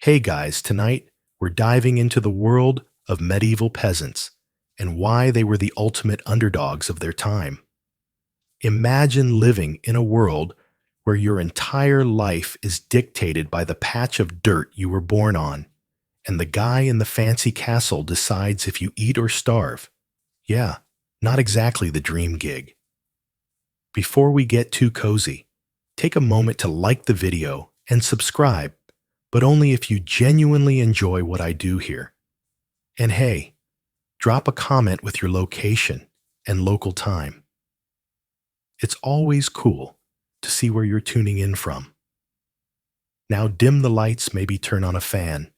Hey guys, tonight we're diving into the world of medieval peasants and why they were the ultimate underdogs of their time. Imagine living in a world where your entire life is dictated by the patch of dirt you were born on, and the guy in the fancy castle decides if you eat or starve. Yeah, not exactly the dream gig. Before we get too cozy, take a moment to like the video and subscribe, but only if you genuinely enjoy what I do here. And hey, drop a comment with your location and local time. It's always cool to see where you're tuning in from. Now dim the lights, maybe turn on a fan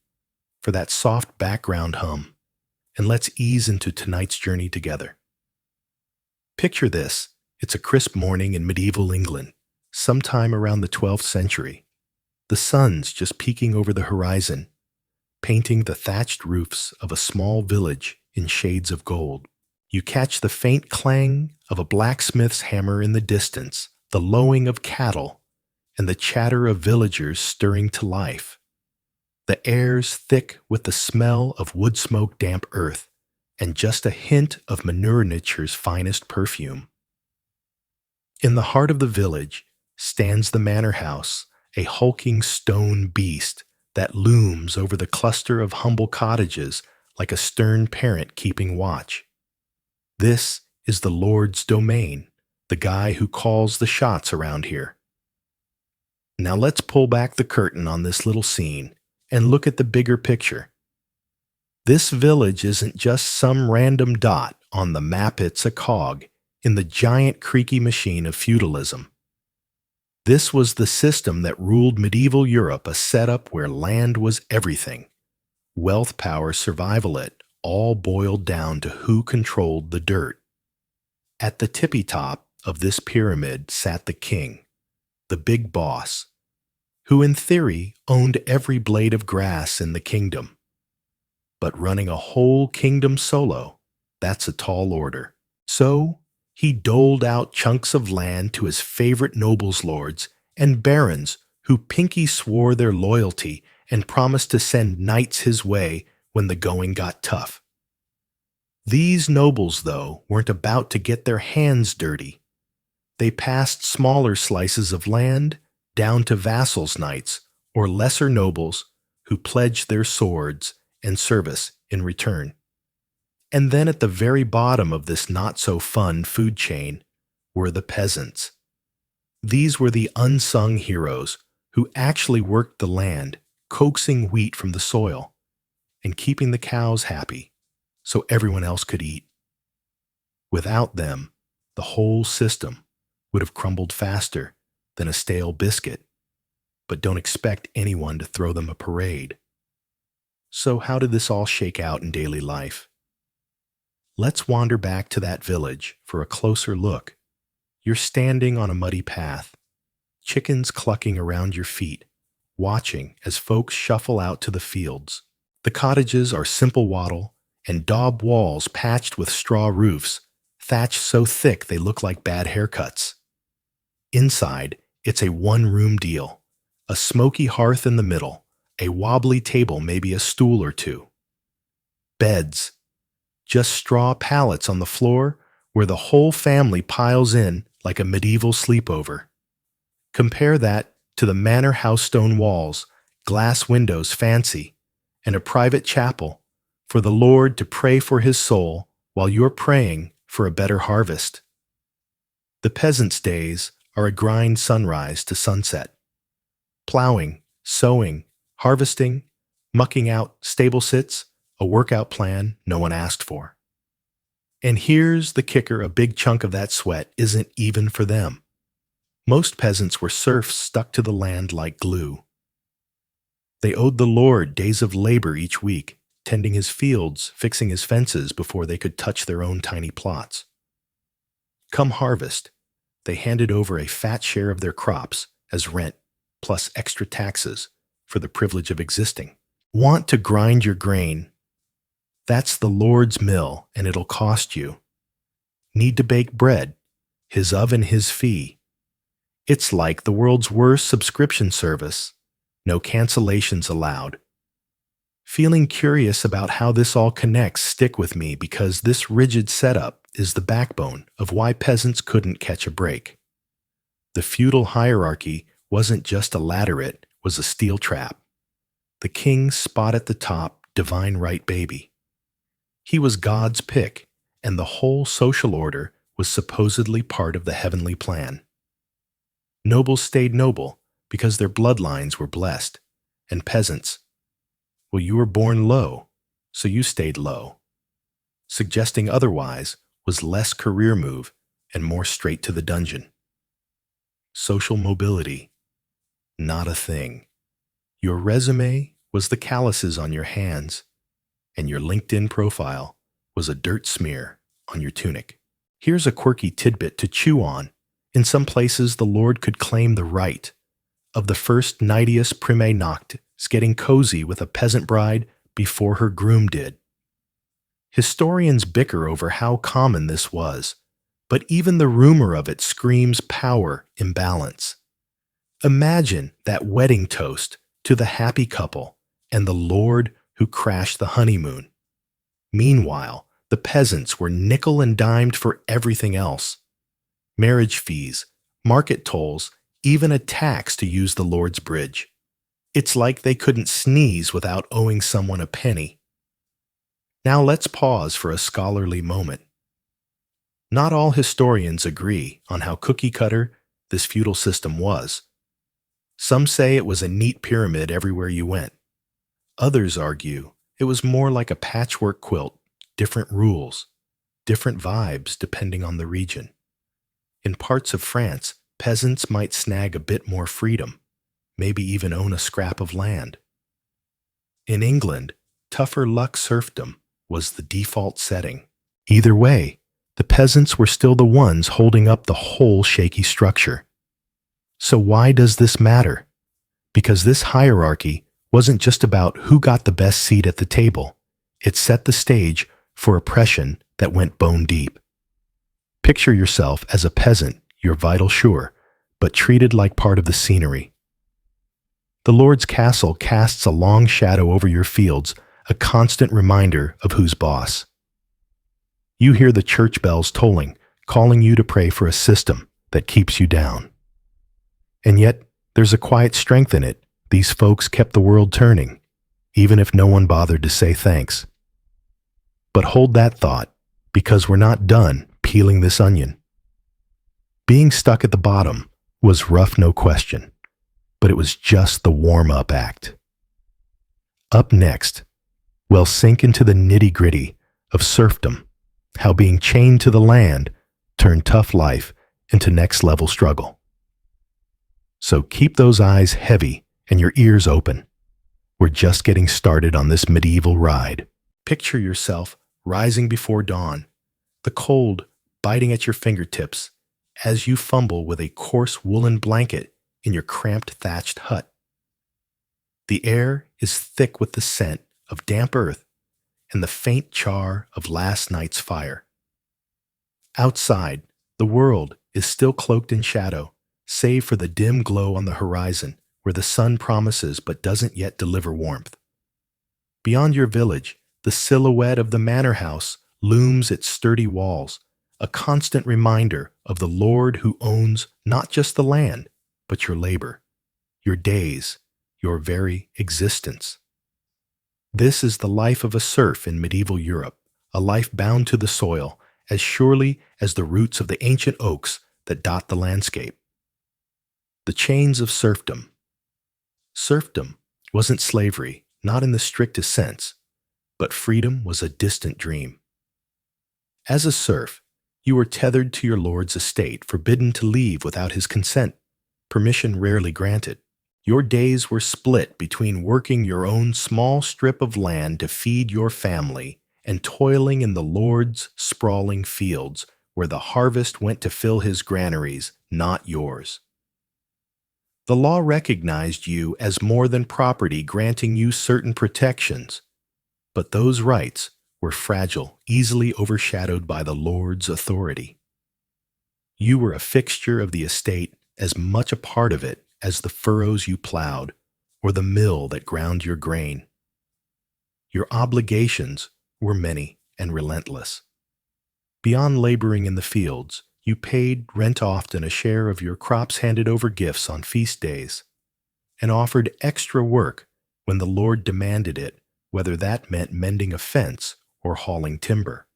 for that soft background hum, and let's ease into tonight's journey together. Picture this. It's a crisp morning in medieval England, sometime around the 12th century. The sun's just peeking over the horizon, painting the thatched roofs of a small village in shades of gold. You catch the faint clang of a blacksmith's hammer in the distance, the lowing of cattle, and the chatter of villagers stirring to life. The air's thick with the smell of wood smoke, damp earth, and just a hint of manure nature's finest perfume. In the heart of the village stands the manor house, a hulking stone beast that looms over the cluster of humble cottages like a stern parent keeping watch. This is the Lord's domain, the guy who calls the shots around here. Now let's pull back the curtain on this little scene and look at the bigger picture. This village isn't just some random dot on the map, it's a cog in the giant creaky machine of feudalism. This was the system that ruled medieval Europe, a setup where land was everything. Wealth, power, survival, it all boiled down to who controlled the dirt. At the tippy top of this pyramid sat the king, the big boss, who in theory owned every blade of grass in the kingdom. But running a whole kingdom solo, that's a tall order. So he doled out chunks of land to his favorite nobles, lords, and barons who pinky swore their loyalty and promised to send knights his way when the going got tough. These nobles, though, weren't about to get their hands dirty. They passed smaller slices of land down to vassals' knights or lesser nobles who pledged their swords and service in return. And then at the very bottom of this not-so-fun food chain were the peasants. These were the unsung heroes who actually worked the land, coaxing wheat from the soil and keeping the cows happy so everyone else could eat. Without them, the whole system would have crumbled faster than a stale biscuit, but don't expect anyone to throw them a parade. So how did this all shake out in daily life? Let's wander back to that village for a closer look. You're standing on a muddy path, chickens clucking around your feet, watching as folks shuffle out to the fields. The cottages are simple wattle and daub walls patched with straw roofs, thatched so thick they look like bad haircuts. Inside, it's a one-room deal, a smoky hearth in the middle, a wobbly table, maybe a stool or two. Beds, just straw pallets on the floor where the whole family piles in like a medieval sleepover. Compare that to the manor house stone walls, glass windows fancy, and a private chapel for the Lord to pray for his soul while you're praying for a better harvest. The peasants' days are a grind sunrise to sunset. Plowing, sowing, harvesting, mucking out stable sits, a workout plan no one asked for. And here's the kicker, a big chunk of that sweat isn't even for them. Most peasants were serfs stuck to the land like glue. They owed the Lord days of labor each week, tending his fields, fixing his fences before they could touch their own tiny plots. Come harvest, they handed over a fat share of their crops as rent, plus extra taxes for the privilege of existing. Want to grind your grain? That's the Lord's mill, and it'll cost you. Need to bake bread? His oven, his fee. It's like the world's worst subscription service. No cancellations allowed. Feeling curious about how this all connects, stick with me because this rigid setup is the backbone of why peasants couldn't catch a break. The feudal hierarchy wasn't just a ladder, it was a steel trap. The king's spot at the top, divine right baby. He was God's pick, and the whole social order was supposedly part of the heavenly plan. Nobles stayed noble because their bloodlines were blessed, and peasants, well, you were born low, so you stayed low. Suggesting otherwise was less career move and more straight to the dungeon. Social mobility, not a thing. Your resume was the calluses on your hands, and your LinkedIn profile was a dirt smear on your tunic. Here's a quirky tidbit to chew on. In some places, the Lord could claim the right of the first nightius prime noctis getting cozy with a peasant bride before her groom did. Historians bicker over how common this was, but even the rumor of it screams power imbalance. Imagine that wedding toast to the happy couple and the lord who crashed the honeymoon. Meanwhile, the peasants were nickel and dimed for everything else. Marriage fees, market tolls, even a tax to use the Lord's bridge. It's like they couldn't sneeze without owing someone a penny. Now let's pause for a scholarly moment. Not all historians agree on how cookie-cutter this feudal system was. Some say it was a neat pyramid everywhere you went. Others argue it was more like a patchwork quilt, different rules, different vibes depending on the region. In parts of France, peasants might snag a bit more freedom, maybe even own a scrap of land. In England, tougher luck serfdom was the default setting. Either way, the peasants were still the ones holding up the whole shaky structure. So why does this matter? Because this hierarchy wasn't just about who got the best seat at the table. It set the stage for oppression that went bone deep. Picture yourself as a peasant, your vital sure, but treated like part of the scenery. The Lord's castle casts a long shadow over your fields, a constant reminder of who's boss. You hear the church bells tolling, calling you to pray for a system that keeps you down. And yet, there's a quiet strength in it. These folks kept the world turning, even if no one bothered to say thanks. But hold that thought, because we're not done peeling this onion. Being stuck at the bottom was rough, no question, but it was just the warm-up act. Up next, we'll sink into the nitty-gritty of serfdom, how being chained to the land turned tough life into next-level struggle. So keep those eyes heavy and your ears open. We're just getting started on this medieval ride. Picture yourself rising before dawn, the cold biting at your fingertips as you fumble with a coarse woolen blanket in your cramped thatched hut. The air is thick with the scent of damp earth and the faint char of last night's fire. Outside, the world is still cloaked in shadow, save for the dim glow on the horizon where the sun promises but doesn't yet deliver warmth. Beyond your village, the silhouette of the manor house looms its sturdy walls, a constant reminder of the Lord who owns not just the land, but your labor, your days, your very existence. This is the life of a serf in medieval Europe, a life bound to the soil as surely as the roots of the ancient oaks that dot the landscape. The chains of serfdom. Serfdom wasn't slavery, not in the strictest sense, but freedom was a distant dream. As a serf, you were tethered to your lord's estate, forbidden to leave without his consent, permission rarely granted. Your days were split between working your own small strip of land to feed your family and toiling in the Lord's sprawling fields where the harvest went to fill his granaries, not yours. The law recognized you as more than property, granting you certain protections, but those rights were fragile, easily overshadowed by the Lord's authority. You were a fixture of the estate, as much a part of it as the furrows you plowed or the mill that ground your grain. Your obligations were many and relentless. Beyond laboring in the fields, you paid rent often a share of your crops handed over gifts on feast days, and offered extra work when the Lord demanded it, whether that meant mending a fence or hauling timber.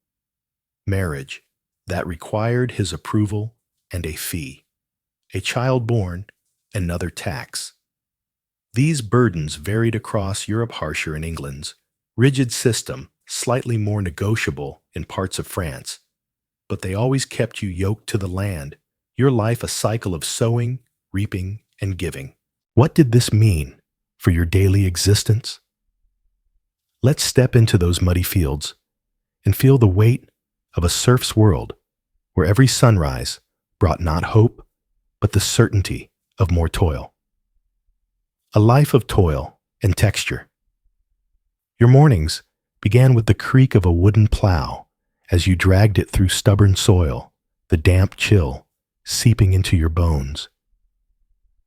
Marriage, that required his approval and a fee. A child born, another tax. These burdens varied across Europe, harsher in England's rigid system, slightly more negotiable in parts of France, but they always kept you yoked to the land, your life a cycle of sowing, reaping, and giving. What did this mean for your daily existence? Let's step into those muddy fields and feel the weight of a serf's world where every sunrise brought not hope, but the certainty of more toil. A life of toil and texture. Your mornings began with the creak of a wooden plow as you dragged it through stubborn soil, the damp chill seeping into your bones.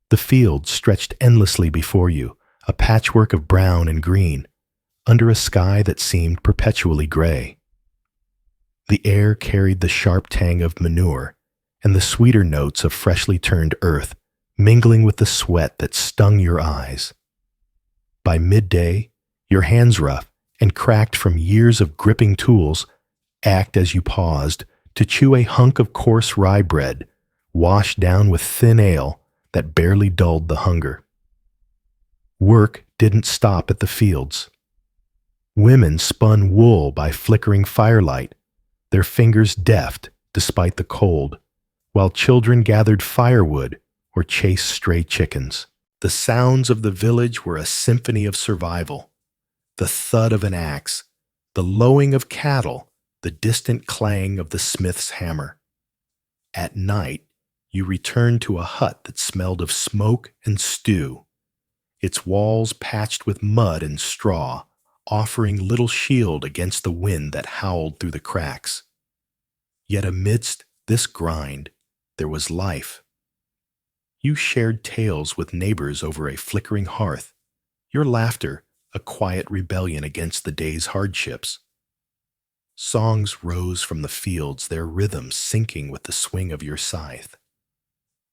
The field stretched endlessly before you, a patchwork of brown and green, under a sky that seemed perpetually gray. The air carried the sharp tang of manure and the sweeter notes of freshly turned earth, mingling with the sweat that stung your eyes. By midday, your hands rough and cracked from years of gripping tools act as you paused to chew a hunk of coarse rye bread, washed down with thin ale that barely dulled the hunger. Work didn't stop at the fields. Women spun wool by flickering firelight, their fingers deft despite the cold, while children gathered firewood or chased stray chickens. The sounds of the village were a symphony of survival. The thud of an axe, the lowing of cattle, the distant clang of the smith's hammer. At night, you returned to a hut that smelled of smoke and stew, its walls patched with mud and straw, offering little shield against the wind that howled through the cracks. Yet amidst this grind, there was life. You shared tales with neighbors over a flickering hearth, your laughter a quiet rebellion against the day's hardships. Songs rose from the fields, their rhythm syncing with the swing of your scythe.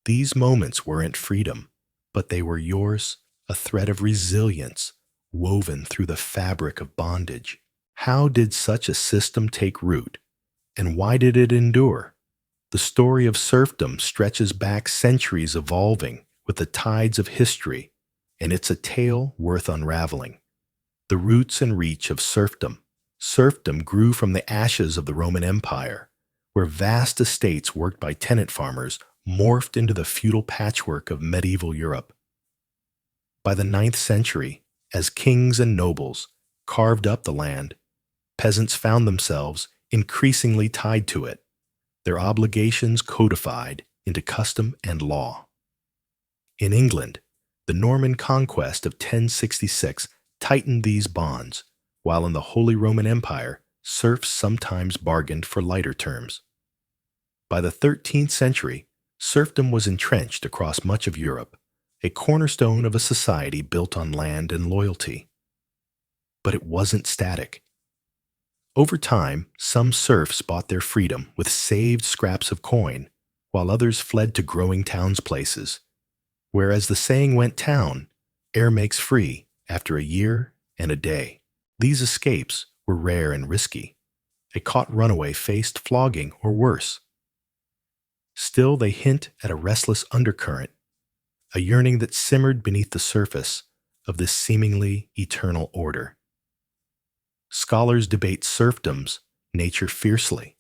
These moments weren't freedom, but they were yours, a thread of resilience woven through the fabric of bondage. How did such a system take root, and why did it endure? The story of serfdom stretches back centuries, evolving with the tides of history, and it's a tale worth unraveling. The roots and reach of serfdom. Serfdom grew from the ashes of the Roman Empire, where vast estates worked by tenant farmers morphed into the feudal patchwork of medieval Europe. By the 9th century, as kings and nobles carved up the land, peasants found themselves increasingly tied to it, their obligations codified into custom and law. In England, the Norman conquest of 1066 tightened these bonds, while in the Holy Roman Empire, serfs sometimes bargained for lighter terms. By the 13th century, serfdom was entrenched across much of Europe, a cornerstone of a society built on land and loyalty. But it wasn't static. Over time, some serfs bought their freedom with saved scraps of coin, while others fled to growing townsplaces, where, as the saying went town, air makes free after a year and a day. These escapes were rare and risky. A caught runaway faced flogging or worse. Still, they hint at a restless undercurrent, a yearning that simmered beneath the surface of this seemingly eternal order. Scholars debate serfdom's nature fiercely.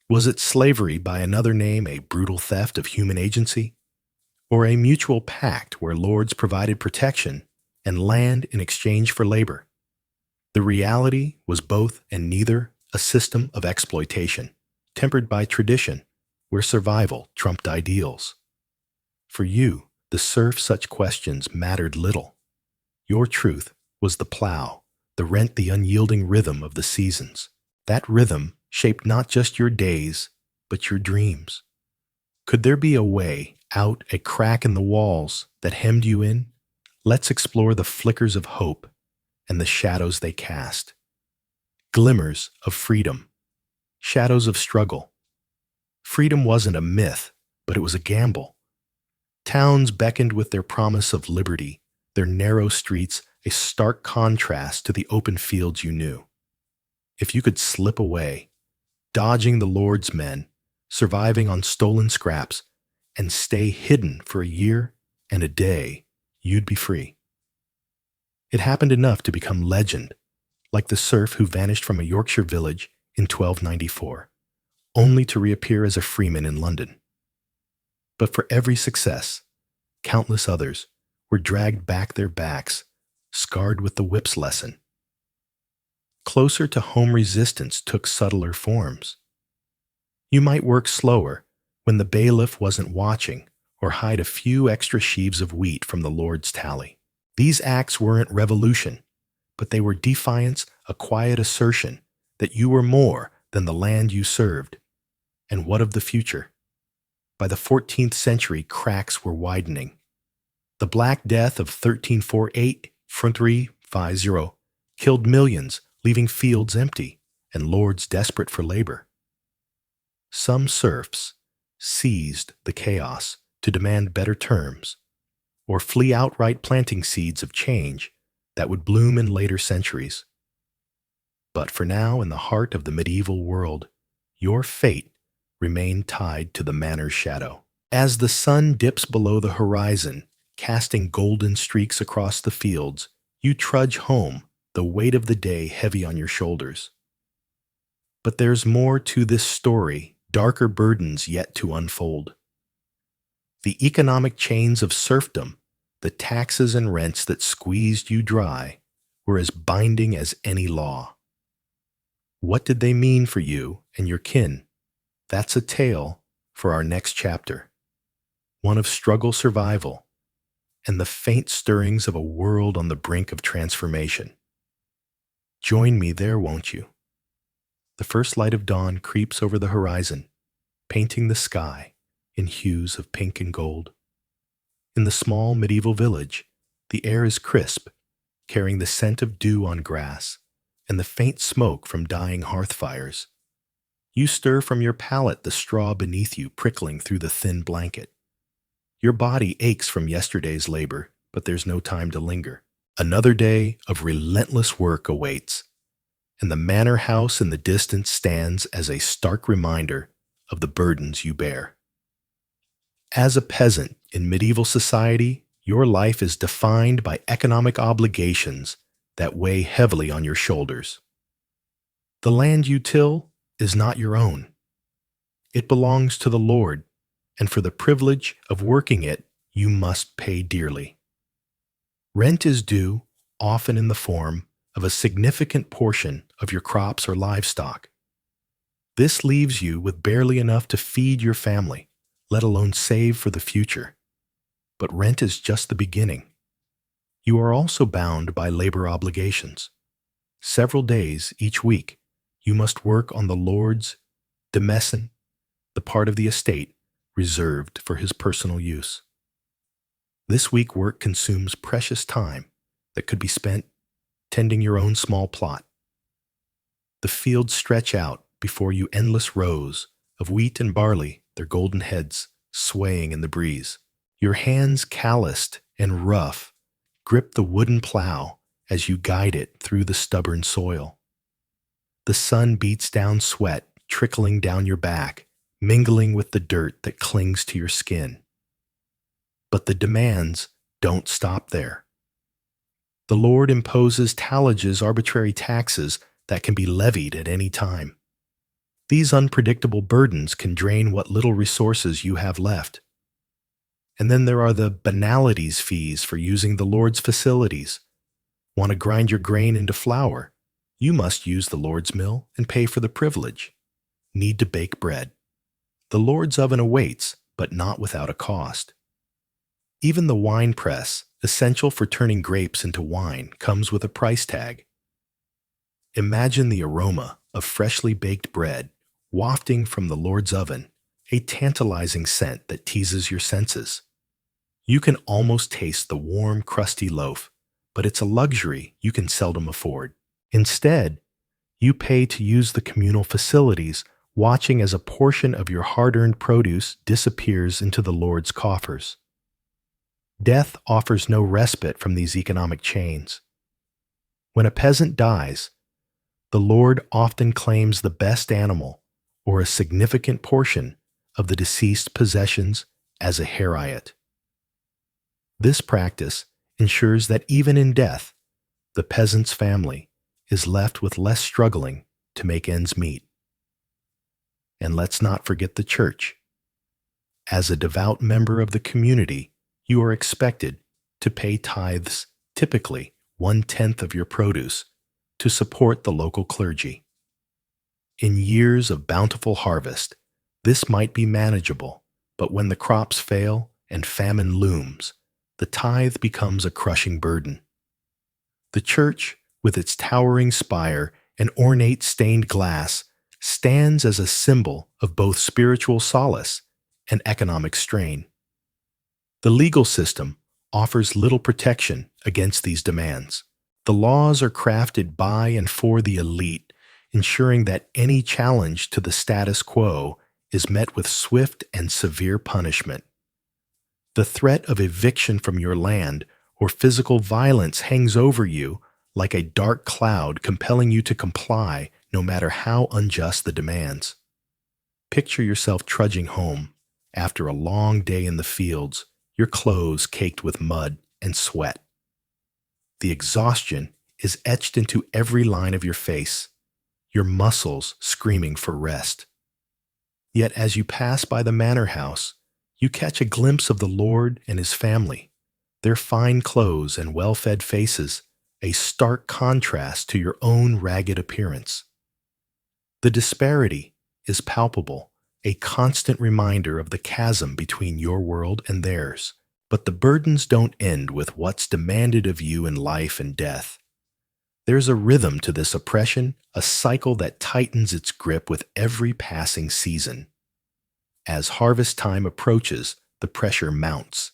Was it slavery, by another name a brutal theft of human agency? Or a mutual pact where lords provided protection and land in exchange for labor? The reality was both and neither, a system of exploitation, tempered by tradition, where survival trumped ideals. For you, the serf, such questions mattered little. Your truth was the plow, the rent, the unyielding rhythm of the seasons. That rhythm shaped not just your days, but your dreams. Could there be a way out, a crack in the walls that hemmed you in? Let's explore the flickers of hope, and the shadows they cast. Glimmers of freedom, shadows of struggle. Freedom wasn't a myth, but it was a gamble. Towns beckoned with their promise of liberty, their narrow streets a stark contrast to the open fields you knew. If you could slip away, dodging the Lord's men, surviving on stolen scraps, and stay hidden for a year and a day, you'd be free. It happened enough to become legend, like the serf who vanished from a Yorkshire village in 1294, only to reappear as a freeman in London. But for every success, countless others were dragged back their backs, scarred with the whip's lesson. Closer to home, resistance took subtler forms. You might work slower when the bailiff wasn't watching, or hide a few extra sheaves of wheat from the Lord's tally. These acts weren't revolution, but they were defiance, a quiet assertion that you were more than the land you served. And what of the future? By the 14th century, cracks were widening. The Black Death of 1348, 1350, killed millions, leaving fields empty and lords desperate for labor. Some serfs seized the chaos to demand better terms, or flee outright, planting seeds of change that would bloom in later centuries. But for now, in the heart of the medieval world, your fate remained tied to the manor's shadow. As the sun dips below the horizon, casting golden streaks across the fields, you trudge home, the weight of the day heavy on your shoulders. But there's more to this story, darker burdens yet to unfold. The economic chains of serfdom, the taxes and rents that squeezed you dry, were as binding as any law. What did they mean for you and your kin? That's a tale for our next chapter, one of struggle, survival, and the faint stirrings of a world on the brink of transformation. Join me there, won't you? The first light of dawn creeps over the horizon, painting the sky in hues of pink and gold. In the small medieval village, the air is crisp, carrying the scent of dew on grass and the faint smoke from dying hearth fires. You stir from your palate the straw beneath you prickling through the thin blanket. Your body aches from yesterday's labor, but there's no time to linger. Another day of relentless work awaits, and the manor house in the distance stands as a stark reminder of the burdens you bear. As a peasant in medieval society, your life is defined by economic obligations that weigh heavily on your shoulders. The land you till is not your own. It belongs to the Lord, and for the privilege of working it, you must pay dearly. Rent is due, often in the form of a significant portion of your crops or livestock. This leaves you with barely enough to feed your family, let alone save for the future. But rent is just the beginning. You are also bound by labor obligations. Several days each week, you must work on the Lord's demesne, the part of the estate reserved for his personal use. This week work consumes precious time that could be spent tending your own small plot. The fields stretch out before you, endless rows of wheat and barley, their golden heads swaying in the breeze. Your hands, calloused and rough, grip the wooden plow as you guide it through the stubborn soil. The sun beats down sweat, trickling down your back, mingling with the dirt that clings to your skin. But the demands don't stop there. The Lord imposes tallages, arbitrary taxes that can be levied at any time. These unpredictable burdens can drain what little resources you have left. And then there are the banalities fees for using the Lord's facilities. Want to grind your grain into flour? You must use the Lord's mill and pay for the privilege. Need to bake bread? The Lord's oven awaits, but not without a cost. Even the wine press, essential for turning grapes into wine, comes with a price tag. Imagine the aroma of freshly baked bread wafting from the Lord's oven, a tantalizing scent that teases your senses. You can almost taste the warm, crusty loaf, but it's a luxury you can seldom afford. Instead, you pay to use the communal facilities, watching as a portion of your hard-earned produce disappears into the Lord's coffers. Death offers no respite from these economic chains. When a peasant dies, the Lord often claims the best animal or a significant portion of the deceased's possessions as a heriot. This practice ensures that even in death, the peasant's family is left with less struggling to make ends meet. And let's not forget the church. As a devout member of the community, you are expected to pay tithes, typically 1/10 of your produce, to support the local clergy. In years of bountiful harvest, this might be manageable, but when the crops fail and famine looms, the tithe becomes a crushing burden. The church, with its towering spire and ornate stained glass, stands as a symbol of both spiritual solace and economic strain. The legal system offers little protection against these demands. The laws are crafted by and for the elite, ensuring that any challenge to the status quo is met with swift and severe punishment. The threat of eviction from your land or physical violence hangs over you like a dark cloud, compelling you to comply no matter how unjust the demands. Picture yourself trudging home after a long day in the fields, your clothes caked with mud and sweat. The exhaustion is etched into every line of your face, your muscles screaming for rest. Yet as you pass by the manor house, you catch a glimpse of the Lord and his family, their fine clothes and well-fed faces, a stark contrast to your own ragged appearance. The disparity is palpable, a constant reminder of the chasm between your world and theirs. But the burdens don't end with what's demanded of you in life and death. There's a rhythm to this oppression, a cycle that tightens its grip with every passing season. As harvest time approaches, the pressure mounts.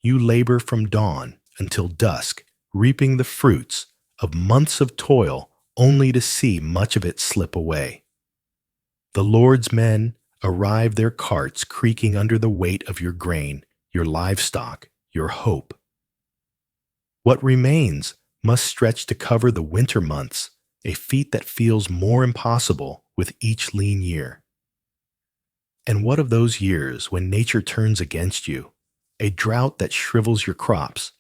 You labor from dawn until dusk, reaping the fruits of months of toil only to see much of it slip away. The Lord's men arrive, their carts creaking under the weight of your grain, your livestock, your hope. What remains must stretch to cover the winter months, a feat that feels more impossible with each lean year. And what of those years when nature turns against you, a drought that shrivels your crops,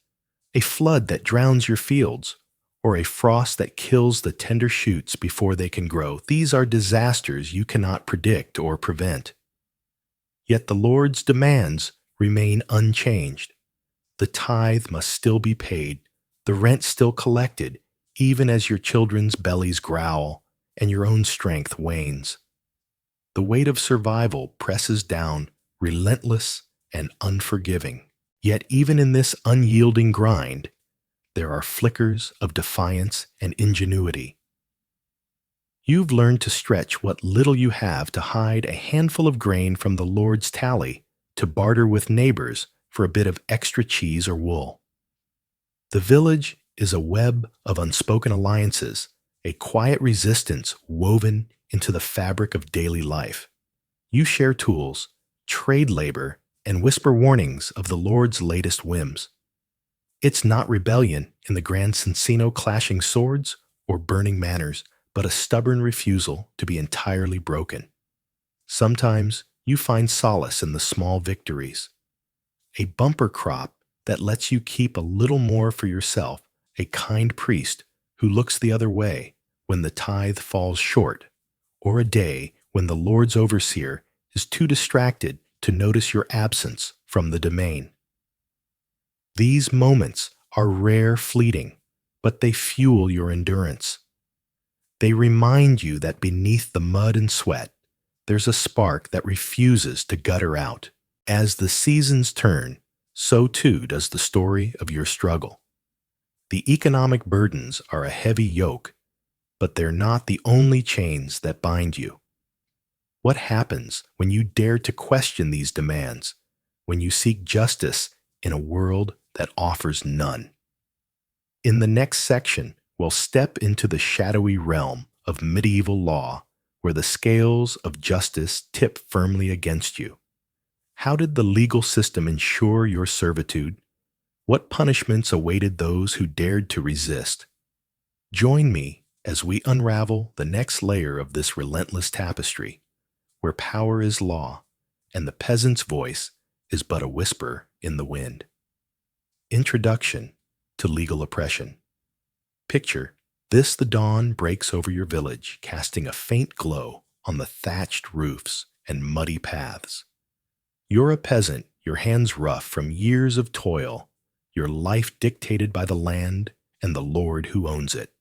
a flood that drowns your fields, or a frost that kills the tender shoots before they can grow? These are disasters you cannot predict or prevent. Yet the Lord's demands remain unchanged. The tithe must still be paid, the rent still collected, even as your children's bellies growl and your own strength wanes. The weight of survival presses down, relentless and unforgiving. Yet even in this unyielding grind, there are flickers of defiance and ingenuity. You've learned to stretch what little you have to hide a handful of grain from the Lord's tally, to barter with neighbors for a bit of extra cheese or wool. The village is a web of unspoken alliances, a quiet resistance woven into the fabric of daily life. You share tools, trade labor, and whisper warnings of the Lord's latest whims. It's not rebellion in the grand Cincino clashing swords or burning manors, but a stubborn refusal to be entirely broken. Sometimes you find solace in the small victories. A bumper crop that lets you keep a little more for yourself, a kind priest who looks the other way when the tithe falls short, or a day when the Lord's overseer is too distracted to notice your absence from the domain. These moments are rare, fleeting, but they fuel your endurance. They remind you that beneath the mud and sweat, there's a spark that refuses to gutter out. As the seasons turn, so too does the story of your struggle. The economic burdens are a heavy yoke, but they're not the only chains that bind you. What happens when you dare to question these demands, when you seek justice in a world that offers none? In the next section, we'll step into the shadowy realm of medieval law, where the scales of justice tip firmly against you. How did the legal system ensure your servitude? What punishments awaited those who dared to resist? Join me as we unravel the next layer of this relentless tapestry, where power is law and the peasant's voice is but a whisper in the wind. Introduction to legal oppression. Picture this: the dawn breaks over your village, casting a faint glow on the thatched roofs and muddy paths. You're a peasant, your hands rough from years of toil, your life dictated by the land and the Lord who owns it.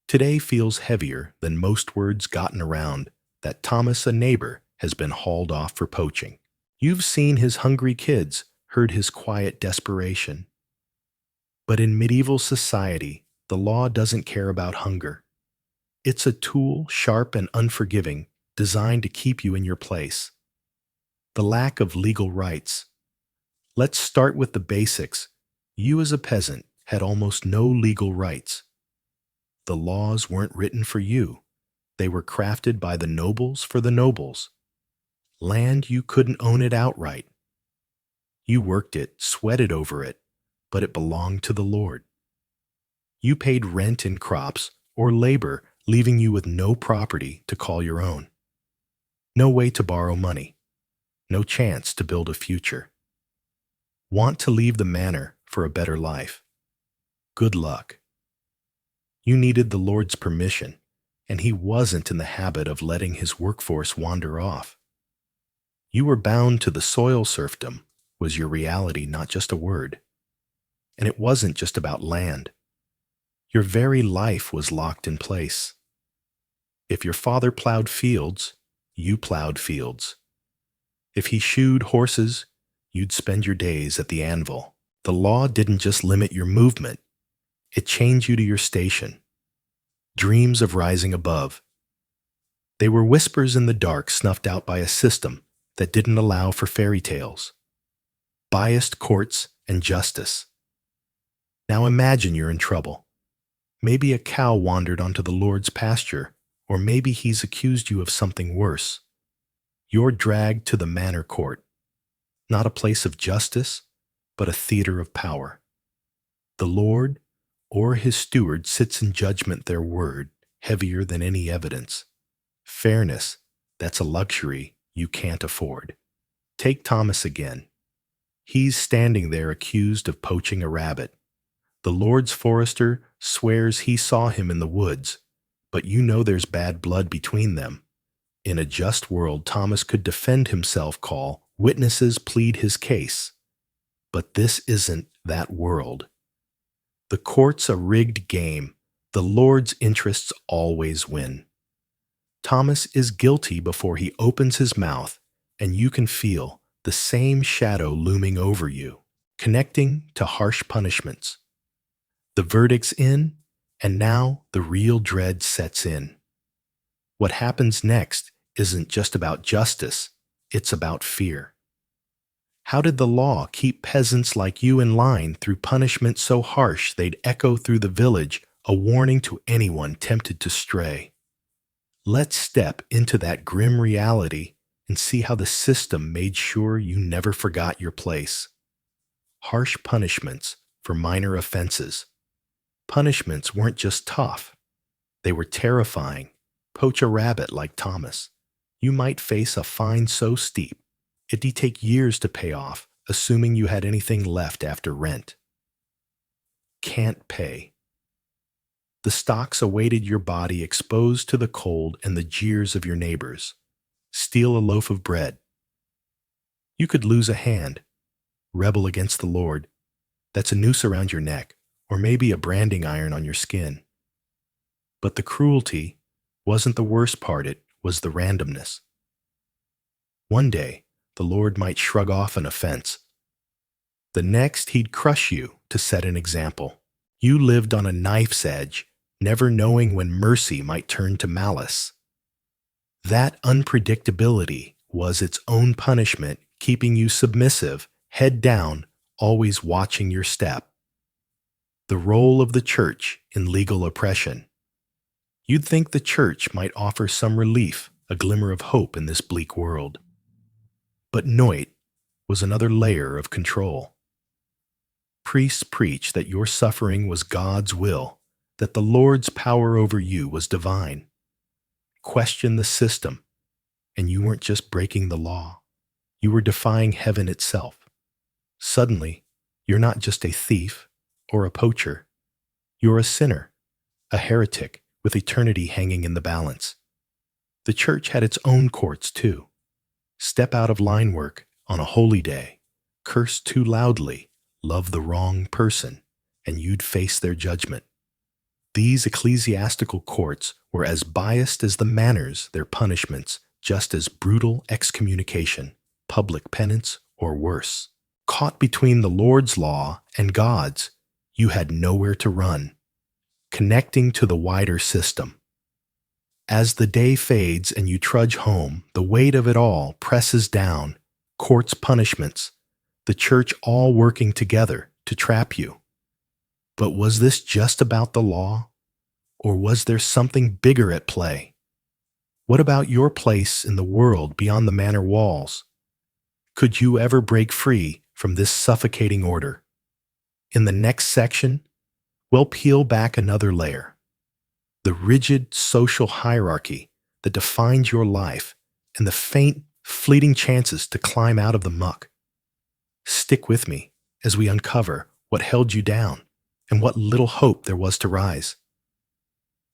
Today feels heavier than most words gotten around that Thomas, a neighbor, has been hauled off for poaching. You've seen his hungry kids, heard his quiet desperation. But in medieval society, the law doesn't care about hunger. It's a tool, sharp and unforgiving, designed to keep you in your place. The lack of legal rights. Let's start with the basics. You as a peasant had almost no legal rights. The laws weren't written for you. They were crafted by the nobles for the nobles. Land, you couldn't own it outright. You worked it, sweated over it, but it belonged to the Lord. You paid rent in crops or labor, leaving you with no property to call your own. No way to borrow money. No chance to build a future. Want to leave the manor for a better life? Good luck. You needed the Lord's permission, and he wasn't in the habit of letting his workforce wander off. You were bound to the soil. Serfdom was your reality, not just a word. And it wasn't just about land. Your very life was locked in place. If your father plowed fields, you plowed fields. If he shoed horses, you'd spend your days at the anvil. The law didn't just limit your movement, it chained you to your station. Dreams of rising above. They were whispers in the dark, snuffed out by a system that didn't allow for fairy tales. Biased courts and justice. Now imagine you're in trouble. Maybe a cow wandered onto the Lord's pasture, or maybe he's accused you of something worse. You're dragged to the manor court, not a place of justice, but a theater of power. The Lord or his steward sits in judgment, their word heavier than any evidence. Fairness, that's a luxury you can't afford. Take Thomas again. He's standing there accused of poaching a rabbit. The Lord's forester swears he saw him in the woods, but you know there's bad blood between them. In a just world, Thomas could defend himself, call witnesses, plead his case. But this isn't that world. The court's a rigged game. The Lord's interests always win. Thomas is guilty before he opens his mouth, and you can feel the same shadow looming over you, connecting to harsh punishments. The verdict's in, and now the real dread sets in. What happens next isn't just about justice, it's about fear. How did the law keep peasants like you in line through punishment so harsh they'd echo through the village, a warning to anyone tempted to stray? Let's step into that grim reality and see how the system made sure you never forgot your place. Harsh punishments for minor offenses. Punishments weren't just tough, they were terrifying. Poach a rabbit like Thomas. You might face a fine so steep it'd take years to pay off, assuming you had anything left after rent. Can't pay. The stocks awaited your body, exposed to the cold and the jeers of your neighbors. Steal a loaf of bread. You could lose a hand, rebel against the Lord. That's a noose around your neck, or maybe a branding iron on your skin. But the cruelty wasn't the worst part, it was the randomness. One day, the Lord might shrug off an offense. The next, he'd crush you to set an example. You lived on a knife's edge, never knowing when mercy might turn to malice. That unpredictability was its own punishment, keeping you submissive, head down, always watching your step. The role of the church in legal oppression. You'd think the church might offer some relief, a glimmer of hope in this bleak world. But Noit was another layer of control. Priests preached that your suffering was God's will, that the Lord's power over you was divine. Question the system, and you weren't just breaking the law. You were defying heaven itself. Suddenly, you're not just a thief or a poacher. You're a sinner, a heretic with eternity hanging in the balance. The church had its own courts, too. Step out of line work on a holy day, curse too loudly, love the wrong person, and you'd face their judgment. These ecclesiastical courts were as biased as the manners, their punishments, just as brutal excommunication, public penance, or worse. Caught between the Lord's law and God's, you had nowhere to run, connecting to the wider system. As the day fades and you trudge home, the weight of it all presses down, court's punishments, the church all working together to trap you. But was this just about the law? Or was there something bigger at play? What about your place in the world beyond the manor walls? Could you ever break free from this suffocating order? In the next section, we'll peel back another layer. The rigid social hierarchy that defines your life and the faint, fleeting chances to climb out of the muck. Stick with me as we uncover what held you down and what little hope there was to rise.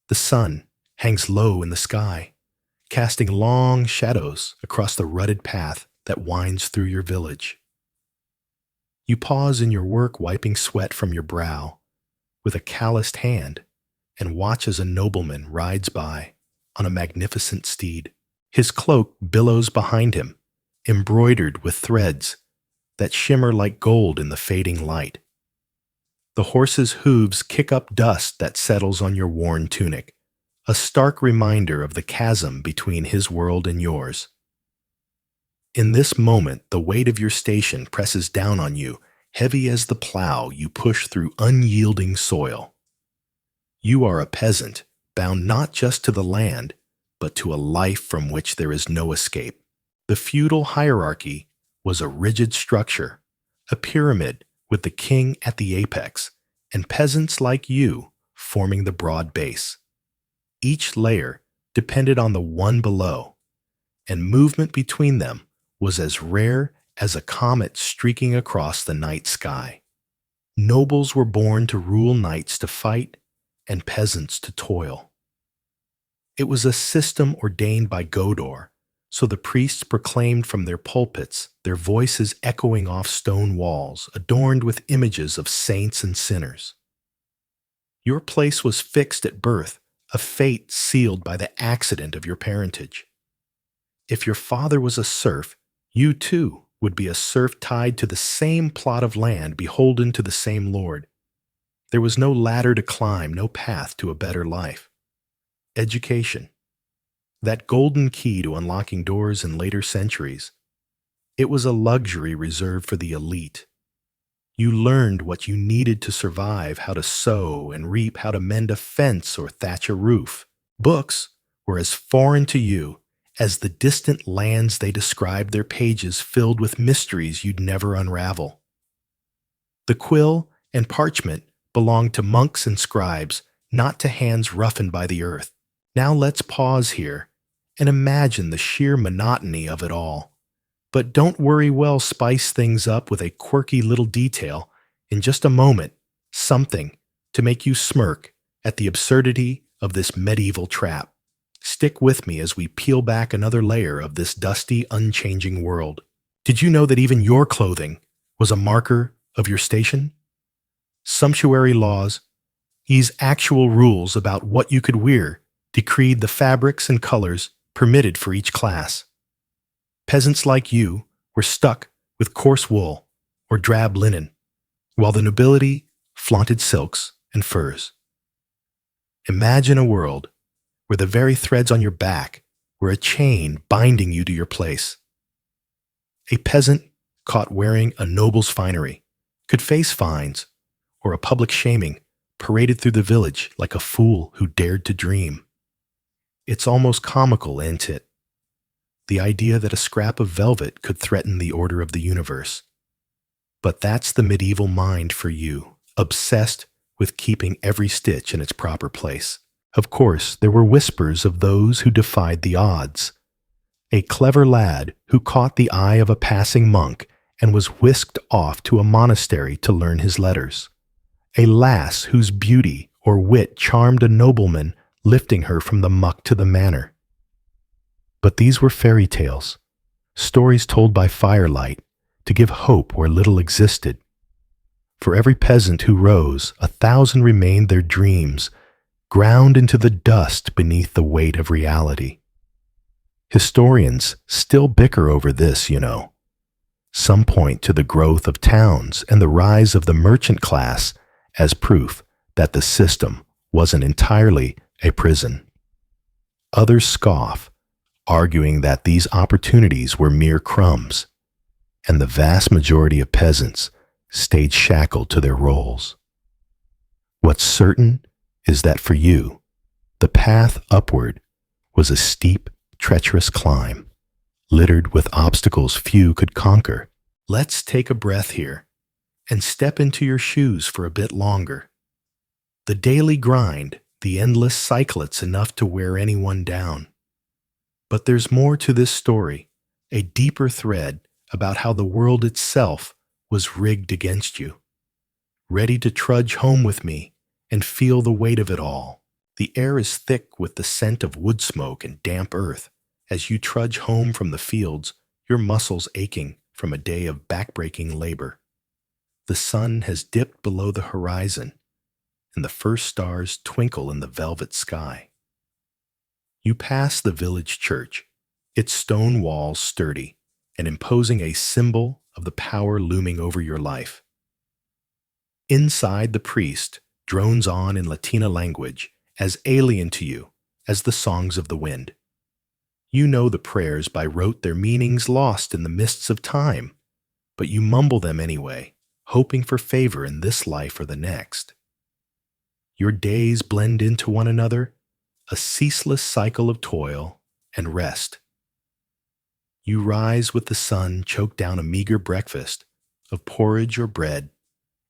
The sun hangs low in the sky, casting long shadows across the rutted path that winds through your village. You pause in your work, wiping sweat from your brow with a calloused hand, and watch as a nobleman rides by on a magnificent steed. His cloak billows behind him, embroidered with threads that shimmer like gold in the fading light. The horse's hooves kick up dust that settles on your worn tunic, a stark reminder of the chasm between his world and yours. In this moment, the weight of your station presses down on you, heavy as the plow you push through unyielding soil. You are a peasant, bound not just to the land, but to a life from which there is no escape. The feudal hierarchy was a rigid structure, a pyramid with the king at the apex, and peasants like you forming the broad base. Each layer depended on the one below, and movement between them was as rare as a comet streaking across the night sky. Nobles were born to rule, knights to fight, and peasants to toil. It was a system ordained by Godor, so the priests proclaimed from their pulpits, their voices echoing off stone walls, adorned with images of saints and sinners. Your place was fixed at birth, a fate sealed by the accident of your parentage. If your father was a serf, you too would be a serf tied to the same plot of land, beholden to the same lord. There was no ladder to climb, no path to a better life. Education, that golden key to unlocking doors in later centuries, it was a luxury reserved for the elite. You learned what you needed to survive, how to sow and reap, how to mend a fence or thatch a roof. Books were as foreign to you as the distant lands they described, their pages filled with mysteries you'd never unravel. The quill and parchment belonged to monks and scribes, not to hands roughened by the earth. Now let's pause here and imagine the sheer monotony of it all. But don't worry, we'll spice things up with a quirky little detail in just a moment, something to make you smirk at the absurdity of this medieval trap. Stick with me as we peel back another layer of this dusty, unchanging world. Did you know that even your clothing was a marker of your station? Sumptuary laws, these actual rules about what you could wear, decreed the fabrics and colors permitted for each class. Peasants like you were stuck with coarse wool or drab linen, while the nobility flaunted silks and furs. Imagine a world where the very threads on your back were a chain binding you to your place. A peasant caught wearing a noble's finery could face fines or a public shaming paraded through the village like a fool who dared to dream. It's almost comical, ain't it? The idea that a scrap of velvet could threaten the order of the universe. But that's the medieval mind for you, obsessed with keeping every stitch in its proper place. Of course, there were whispers of those who defied the odds. A clever lad who caught the eye of a passing monk and was whisked off to a monastery to learn his letters. A lass whose beauty or wit charmed a nobleman, lifting her from the muck to the manor. But these were fairy tales, stories told by firelight to give hope where little existed. For every peasant who rose, 1,000 remained their dreams, ground into the dust beneath the weight of reality. Historians still bicker over this, you know. Some point to the growth of towns and the rise of the merchant class as proof that the system wasn't entirely a prison. Others scoff, arguing that these opportunities were mere crumbs, and the vast majority of peasants stayed shackled to their roles. What's certain is that for you, the path upward was a steep, treacherous climb, littered with obstacles few could conquer. Let's take a breath here and step into your shoes for a bit longer. The daily grind, the endless cycle, it's enough to wear anyone down. But there's more to this story, a deeper thread about how the world itself was rigged against you. Ready to trudge home with me and feel the weight of it all. The air is thick with the scent of wood smoke and damp earth as you trudge home from the fields, your muscles aching from a day of backbreaking labor. The sun has dipped below the horizon, and the first stars twinkle in the velvet sky. You pass the village church, its stone walls sturdy and imposing, a symbol of the power looming over your life. Inside, the priest drones on in Latina language, as alien to you as the songs of the wind. You know the prayers by rote, their meanings lost in the mists of time, but you mumble them anyway, hoping for favor in this life or the next. Your days blend into one another, a ceaseless cycle of toil and rest. You rise with the sun, choke down a meager breakfast of porridge or bread,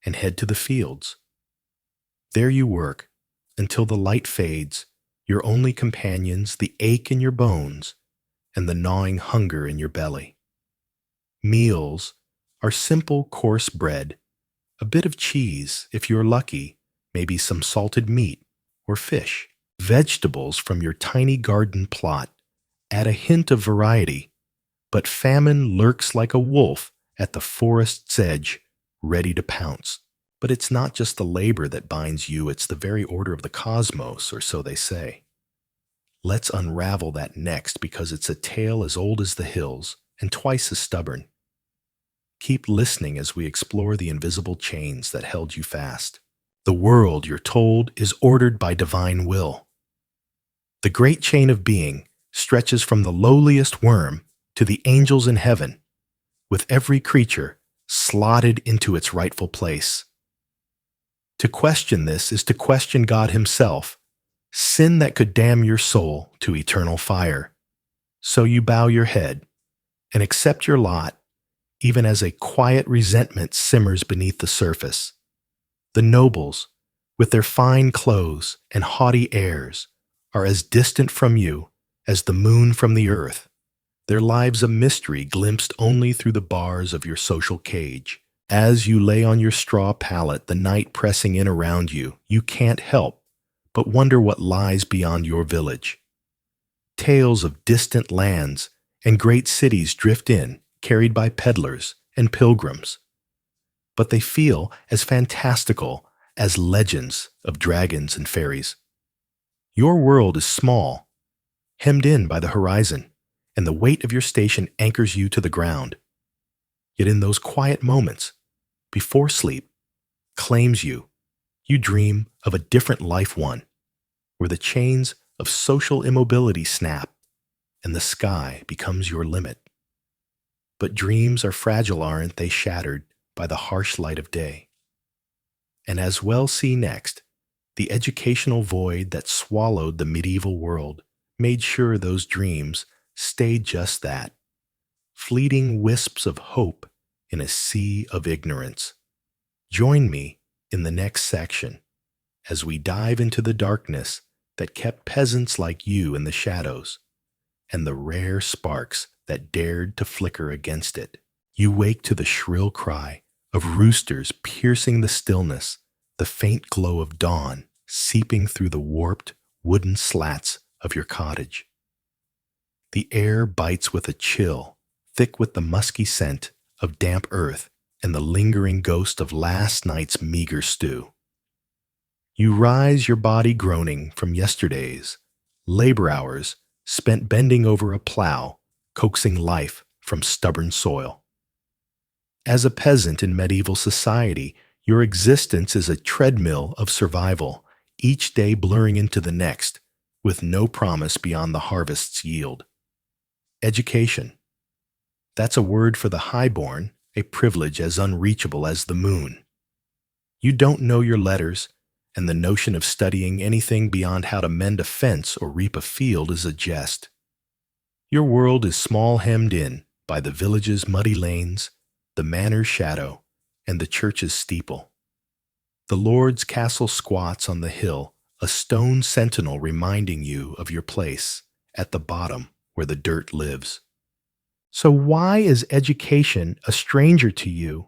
and head to the fields. There you work until the light fades, your only companions the ache in your bones and the gnawing hunger in your belly. Meals are simple, coarse bread, a bit of cheese, if you're lucky, maybe some salted meat or fish. Vegetables from your tiny garden plot add a hint of variety, but famine lurks like a wolf at the forest's edge, ready to pounce. But it's not just the labor that binds you, it's the very order of the cosmos, or so they say. Let's unravel that next, because it's a tale as old as the hills and twice as stubborn. Keep listening as we explore the invisible chains that held you fast. The world, you're told, is ordered by divine will. The great chain of being stretches from the lowliest worm to the angels in heaven, with every creature slotted into its rightful place. To question this is to question God Himself, sin that could damn your soul to eternal fire. So you bow your head and accept your lot, even as a quiet resentment simmers beneath the surface. The nobles, with their fine clothes and haughty airs, are as distant from you as the moon from the earth, their lives a mystery glimpsed only through the bars of your social cage. As you lay on your straw pallet, the night pressing in around you, you can't help but wonder what lies beyond your village. Tales of distant lands and great cities drift in, carried by peddlers and pilgrims. But they feel as fantastical as legends of dragons and fairies. Your world is small, hemmed in by the horizon, and the weight of your station anchors you to the ground. Yet in those quiet moments, before sleep claims you, you dream of a different life, one where the chains of social immobility snap and the sky becomes your limit. But dreams are fragile, aren't they, shattered by the harsh light of day. And as we'll see next, the educational void that swallowed the medieval world made sure those dreams stayed just that, fleeting wisps of hope in a sea of ignorance. Join me in the next section as we dive into the darkness that kept peasants like you in the shadows and the rare sparks that dared to flicker against it. You wake to the shrill cry of roosters piercing the stillness, the faint glow of dawn seeping through the warped wooden slats of your cottage. The air bites with a chill, thick with the musky scent of damp earth and the lingering ghost of last night's meager stew. You rise, your body groaning from yesterday's labor hours spent bending over a plow, coaxing life from stubborn soil. As a peasant in medieval society, your existence is a treadmill of survival, each day blurring into the next, with no promise beyond the harvest's yield. Education. That's a word for the highborn, a privilege as unreachable as the moon. You don't know your letters, and the notion of studying anything beyond how to mend a fence or reap a field is a jest. Your world is small, hemmed in by the village's muddy lanes, the manor's shadow, and the church's steeple. The Lord's castle squats on the hill, a stone sentinel reminding you of your place at the bottom where the dirt lives. So why is education a stranger to you?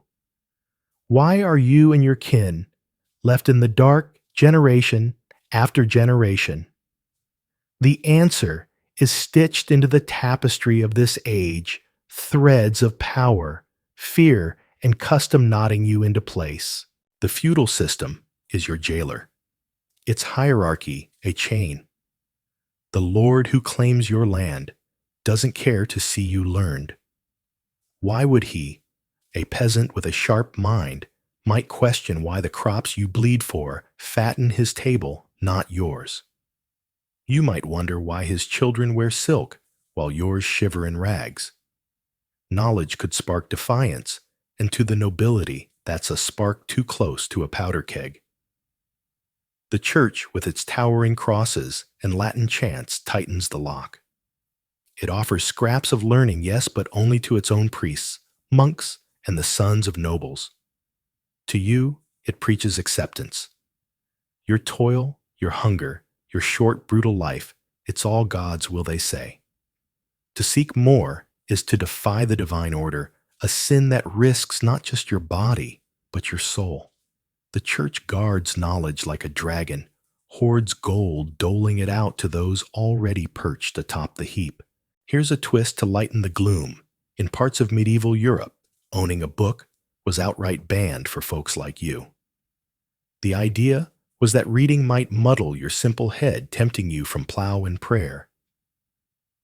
Why are you and your kin left in the dark generation after generation? The answer is stitched into the tapestry of this age, threads of power, fear, and custom knotting you into place. The feudal system is your jailer, its hierarchy a chain. The lord who claims your land doesn't care to see you learned. Why would he, a peasant with a sharp mind, might question why the crops you bleed for fatten his table, not yours? You might wonder why his children wear silk while yours shiver in rags. Knowledge could spark defiance, and to the nobility, that's a spark too close to a powder keg. The church, with its towering crosses and Latin chants, tightens the lock. It offers scraps of learning, yes, but only to its own priests, monks, and the sons of nobles. To you, it preaches acceptance. Your toil, your hunger, your short, brutal life, it's all God's, will they say. To seek more is to defy the divine order, a sin that risks not just your body, but your soul. The church guards knowledge like a dragon, hoards gold, doling it out to those already perched atop the heap. Here's a twist to lighten the gloom. In parts of medieval Europe, owning a book was outright banned for folks like you. The idea was that reading might muddle your simple head, tempting you from plow and prayer.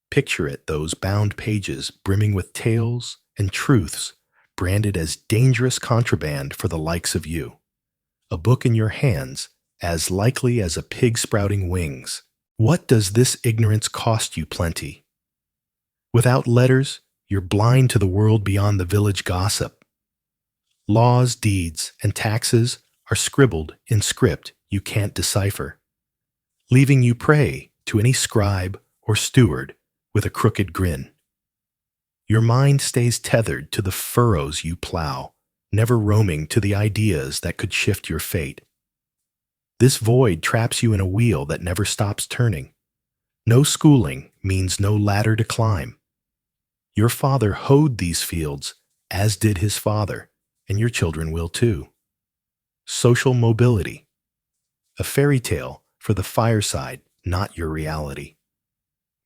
Picture it, those bound pages brimming with tales and truths branded as dangerous contraband for the likes of you. A book in your hands, as likely as a pig sprouting wings. What does this ignorance cost you plenty? Without letters, you're blind to the world beyond the village gossip. Laws, deeds, and taxes are scribbled in script you can't decipher, leaving you prey to any scribe or steward with a crooked grin. Your mind stays tethered to the furrows you plow, never roaming to the ideas that could shift your fate. This void traps you in a wheel that never stops turning. No schooling means no ladder to climb. Your father hoed these fields, as did his father, and your children will too. Social mobility. A fairy tale for the fireside, not your reality.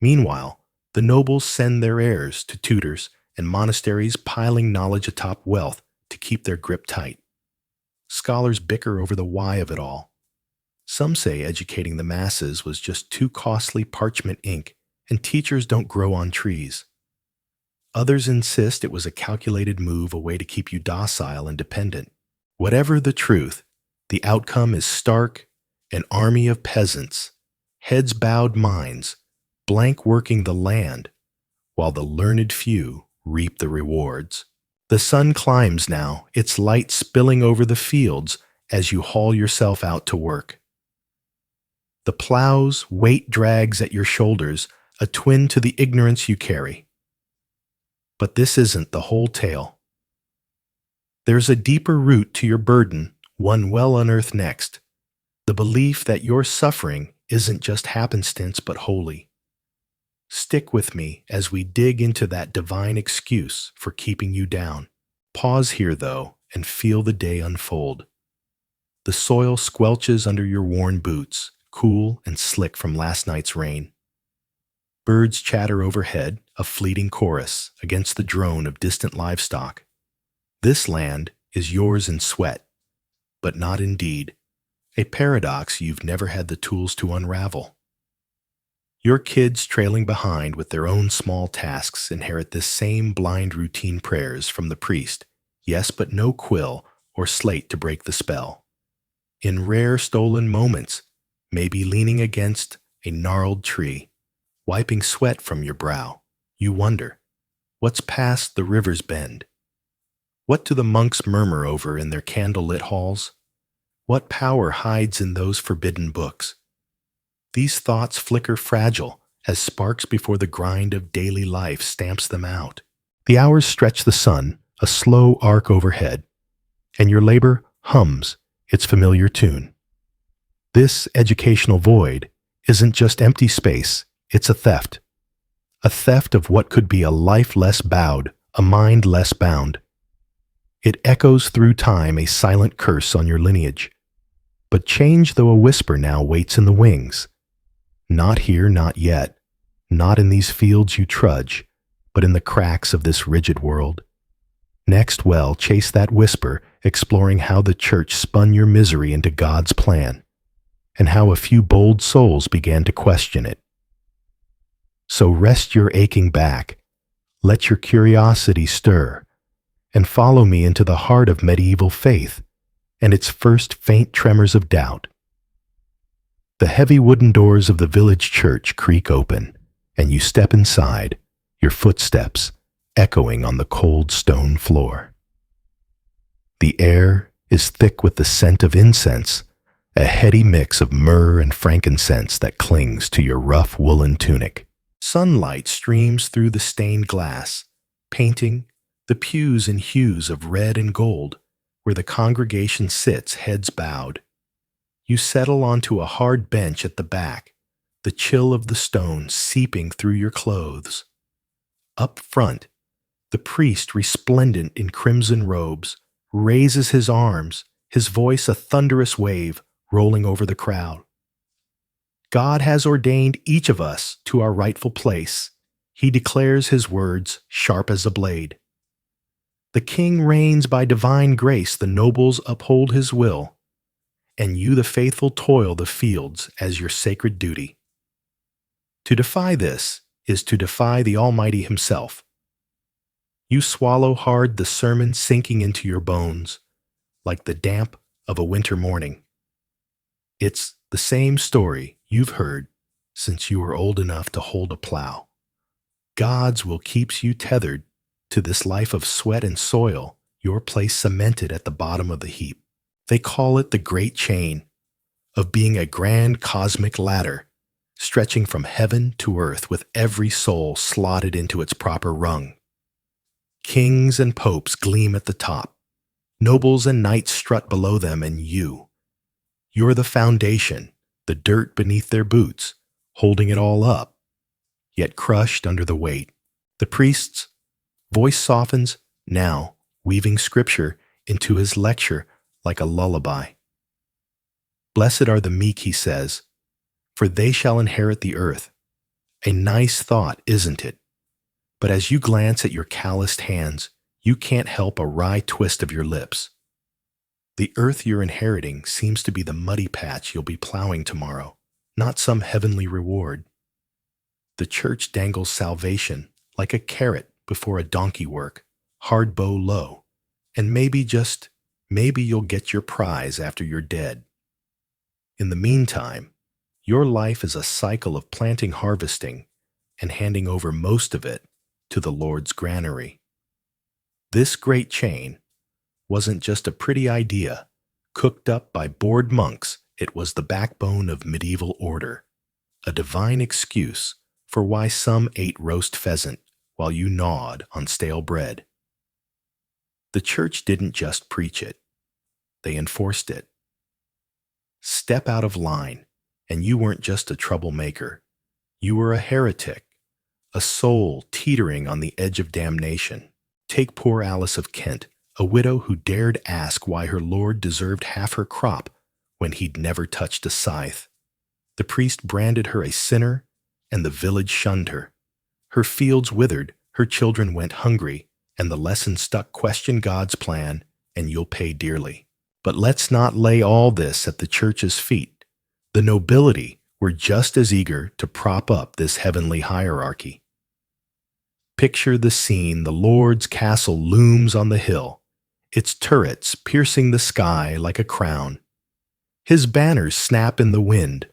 Meanwhile, the nobles send their heirs to tutors and monasteries, piling knowledge atop wealth to keep their grip tight. Scholars bicker over the why of it all. Some say educating the masses was just too costly parchment ink, and teachers don't grow on trees. Others insist it was a calculated move, a way to keep you docile and dependent. Whatever the truth, the outcome is stark: an army of peasants, heads bowed minds, blank working the land, while the learned few reap the rewards. The sun climbs now, its light spilling over the fields as you haul yourself out to work. The plow's weight drags at your shoulders, a twin to the ignorance you carry. But this isn't the whole tale. There's a deeper root to your burden, one well unearthed next. The belief that your suffering isn't just happenstance but holy. Stick with me as we dig into that divine excuse for keeping you down. Pause here, though, and feel the day unfold. The soil squelches under your worn boots, cool and slick from last night's rain. Birds chatter overhead, a fleeting chorus against the drone of distant livestock. This land is yours in sweat, but not in deed, a paradox you've never had the tools to unravel. Your kids trailing behind with their own small tasks inherit this same blind routine prayers from the priest, yes but no quill or slate to break the spell. In rare stolen moments, maybe leaning against a gnarled tree, wiping sweat from your brow, you wonder, what's past the river's bend? What do the monks murmur over in their candle-lit halls? What power hides in those forbidden books? These thoughts flicker fragile as sparks before the grind of daily life stamps them out. The hours stretch the sun, a slow arc overhead, and your labor hums its familiar tune. This educational void isn't just empty space, it's a theft. A theft of what could be a life less bowed, a mind less bound. It echoes through time, a silent curse on your lineage. But change, though a whisper, now waits in the wings. Not here, not yet. Not in these fields you trudge, but in the cracks of this rigid world. Next, well, chase that whisper, exploring how the church spun your misery into God's plan, and how a few bold souls began to question it. So rest your aching back, let your curiosity stir, and follow me into the heart of medieval faith and its first faint tremors of doubt. The heavy wooden doors of the village church creak open, and you step inside, your footsteps echoing on the cold stone floor. The air is thick with the scent of incense, a heady mix of myrrh and frankincense that clings to your rough woolen tunic. Sunlight streams through the stained glass, painting the pews in hues of red and gold, where the congregation sits, heads bowed. You settle onto a hard bench at the back, the chill of the stone seeping through your clothes. Up front, the priest, resplendent in crimson robes, raises his arms, his voice a thunderous wave rolling over the crowd. God has ordained each of us to our rightful place. He declares his words sharp as a blade. The king reigns by divine grace, the nobles uphold his will, and you, the faithful, toil the fields as your sacred duty. To defy this is to defy the Almighty himself. You swallow hard, the sermon sinking into your bones, like the damp of a winter morning. It's the same story you've heard since you were old enough to hold a plow. God's will keeps you tethered to this life of sweat and soil, your place cemented at the bottom of the heap. They call it the great chain of being a grand cosmic ladder, stretching from heaven to earth with every soul slotted into its proper rung. Kings and popes gleam at the top. Nobles and knights strut below them, and you're the foundation, the dirt beneath their boots, holding it all up, yet crushed under the weight. The priest's voice softens, now weaving scripture into his lecture like a lullaby. Blessed are the meek, he says, for they shall inherit the earth. A nice thought, isn't it? But as you glance at your calloused hands, you can't help a wry twist of your lips. The earth you're inheriting seems to be the muddy patch you'll be plowing tomorrow, not some heavenly reward. The church dangles salvation like a carrot before a donkey work, hard bow low, and maybe you'll get your prize after you're dead. In the meantime, your life is a cycle of planting, harvesting, and handing over most of it to the Lord's granary. This great chain wasn't just a pretty idea, Cooked up by bored monks, it was the backbone of medieval order, a divine excuse for why some ate roast pheasant while you gnawed on stale bread. The church didn't just preach it, they enforced it. Step out of line, and you weren't just a troublemaker. You were a heretic, a soul teetering on the edge of damnation. Take poor Alice of Kent, a widow who dared ask why her lord deserved half her crop when he'd never touched a scythe. The priest branded her a sinner, and the village shunned her. Her fields withered, her children went hungry, and the lesson stuck: question God's plan, and you'll pay dearly. But let's not lay all this at the church's feet. The nobility were just as eager to prop up this heavenly hierarchy. Picture the scene. The Lord's castle looms on the hill, its turrets piercing the sky like a crown. His banners snap in the wind,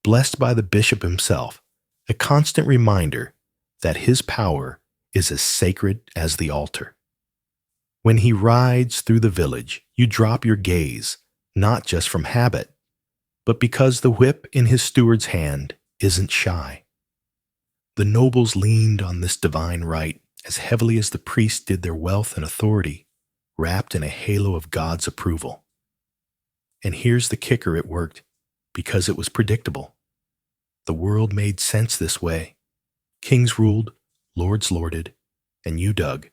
blessed by the bishop himself, a constant reminder that his power is as sacred as the altar. When he rides through the village, you drop your gaze, not just from habit, but because the whip in his steward's hand isn't shy. The nobles leaned on this divine right as heavily as the priests did their wealth and authority, wrapped in a halo of God's approval. And here's the kicker: it worked because it was predictable. The world made sense this way. Kings ruled, lords lorded, and you dug.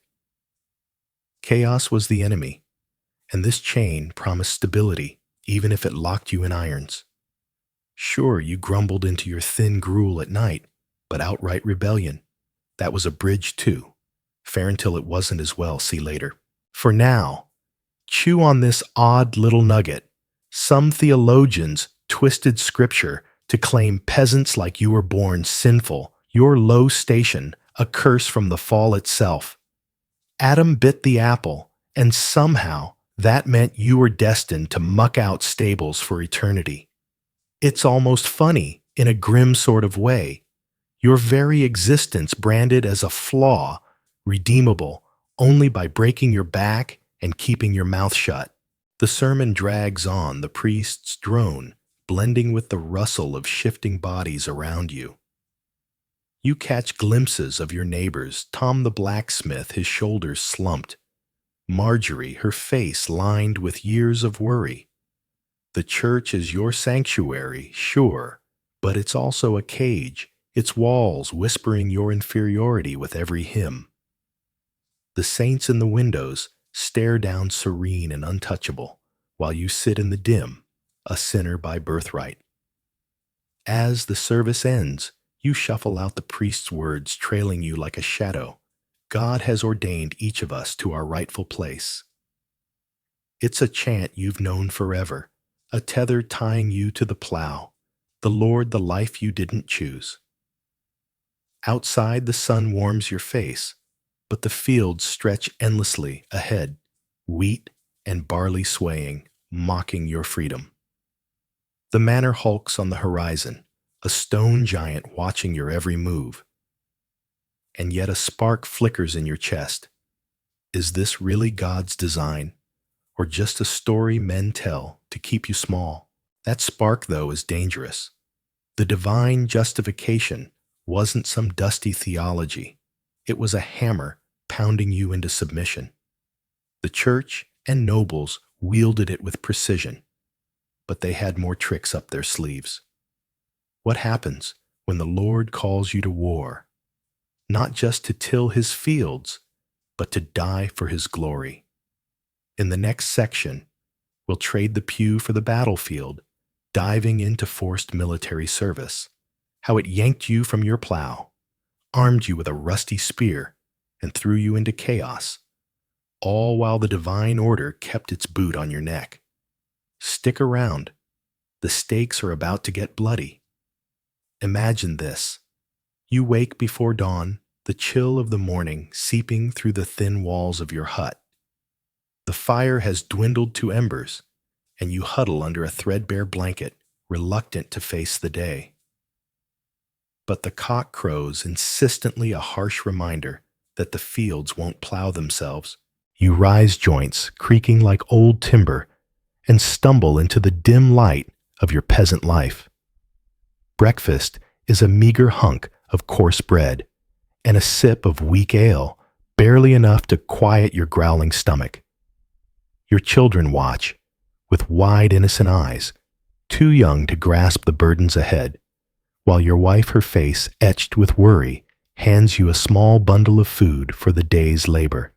Chaos was the enemy, and this chain promised stability, even if it locked you in irons. Sure, you grumbled into your thin gruel at night, but outright rebellion, that was a bridge too. Fair until it wasn't as well, see later. For now, chew on this odd little nugget. Some theologians twisted scripture to claim peasants like you were born sinful, your low station a curse from the fall itself. Adam bit the apple, and somehow that meant you were destined to muck out stables for eternity. It's almost funny, in a grim sort of way. Your very existence branded as a flaw, redeemable only by breaking your back and keeping your mouth shut. The sermon drags on, the priests drone, blending with the rustle of shifting bodies around you. You catch glimpses of your neighbors: Tom the blacksmith, his shoulders slumped; Marjorie, her face lined with years of worry. The church is your sanctuary, sure, but it's also a cage, its walls whispering your inferiority with every hymn. The saints in the windows stare down serene and untouchable, while you sit in the dim, a sinner by birthright. As the service ends, you shuffle out the priest's words trailing you like a shadow. God has ordained each of us to our rightful place. It's a chant you've known forever, a tether tying you to the plow, the Lord, the life you didn't choose. Outside, the sun warms your face, but the fields stretch endlessly ahead, wheat and barley swaying, mocking your freedom. The manor hulks on the horizon, a stone giant watching your every move. And yet a spark flickers in your chest. Is this really God's design, or just a story men tell to keep you small? That spark, though, is dangerous. The divine justification wasn't some dusty theology. It was a hammer pounding you into submission. The church and nobles wielded it with precision, but they had more tricks up their sleeves. What happens when the Lord calls you to war? Not just to till his fields, but to die for his glory. In the next section, we'll trade the pew for the battlefield, diving into forced military service, how it yanked you from your plow, armed you with a rusty spear, and threw you into chaos, all while the divine order kept its boot on your neck. Stick around. The stakes are about to get bloody. Imagine this. You wake before dawn, the chill of the morning seeping through the thin walls of your hut. The fire has dwindled to embers, and you huddle under a threadbare blanket, reluctant to face the day. But the cock crows insistently, a harsh reminder that the fields won't plow themselves. You rise joints, creaking like old timber, and stumble into the dim light of your peasant life. Breakfast is a meager hunk of coarse bread and a sip of weak ale, barely enough to quiet your growling stomach. Your children watch, with wide, innocent eyes, too young to grasp the burdens ahead, while your wife, her face etched with worry, hands you a small bundle of food for the day's labor.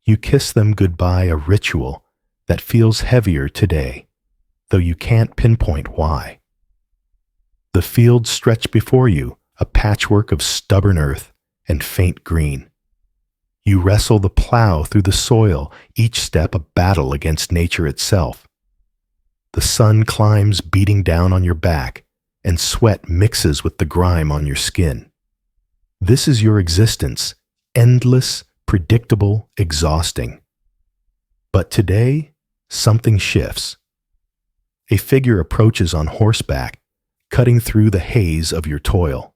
You kiss them goodbye, a ritual that feels heavier today, though you can't pinpoint why. The fields stretch before you, a patchwork of stubborn earth and faint green. You wrestle the plow through the soil, each step a battle against nature itself. The sun climbs beating down on your back, and sweat mixes with the grime on your skin. This is your existence, endless, predictable, exhausting. But today, something shifts. A figure approaches on horseback, cutting through the haze of your toil.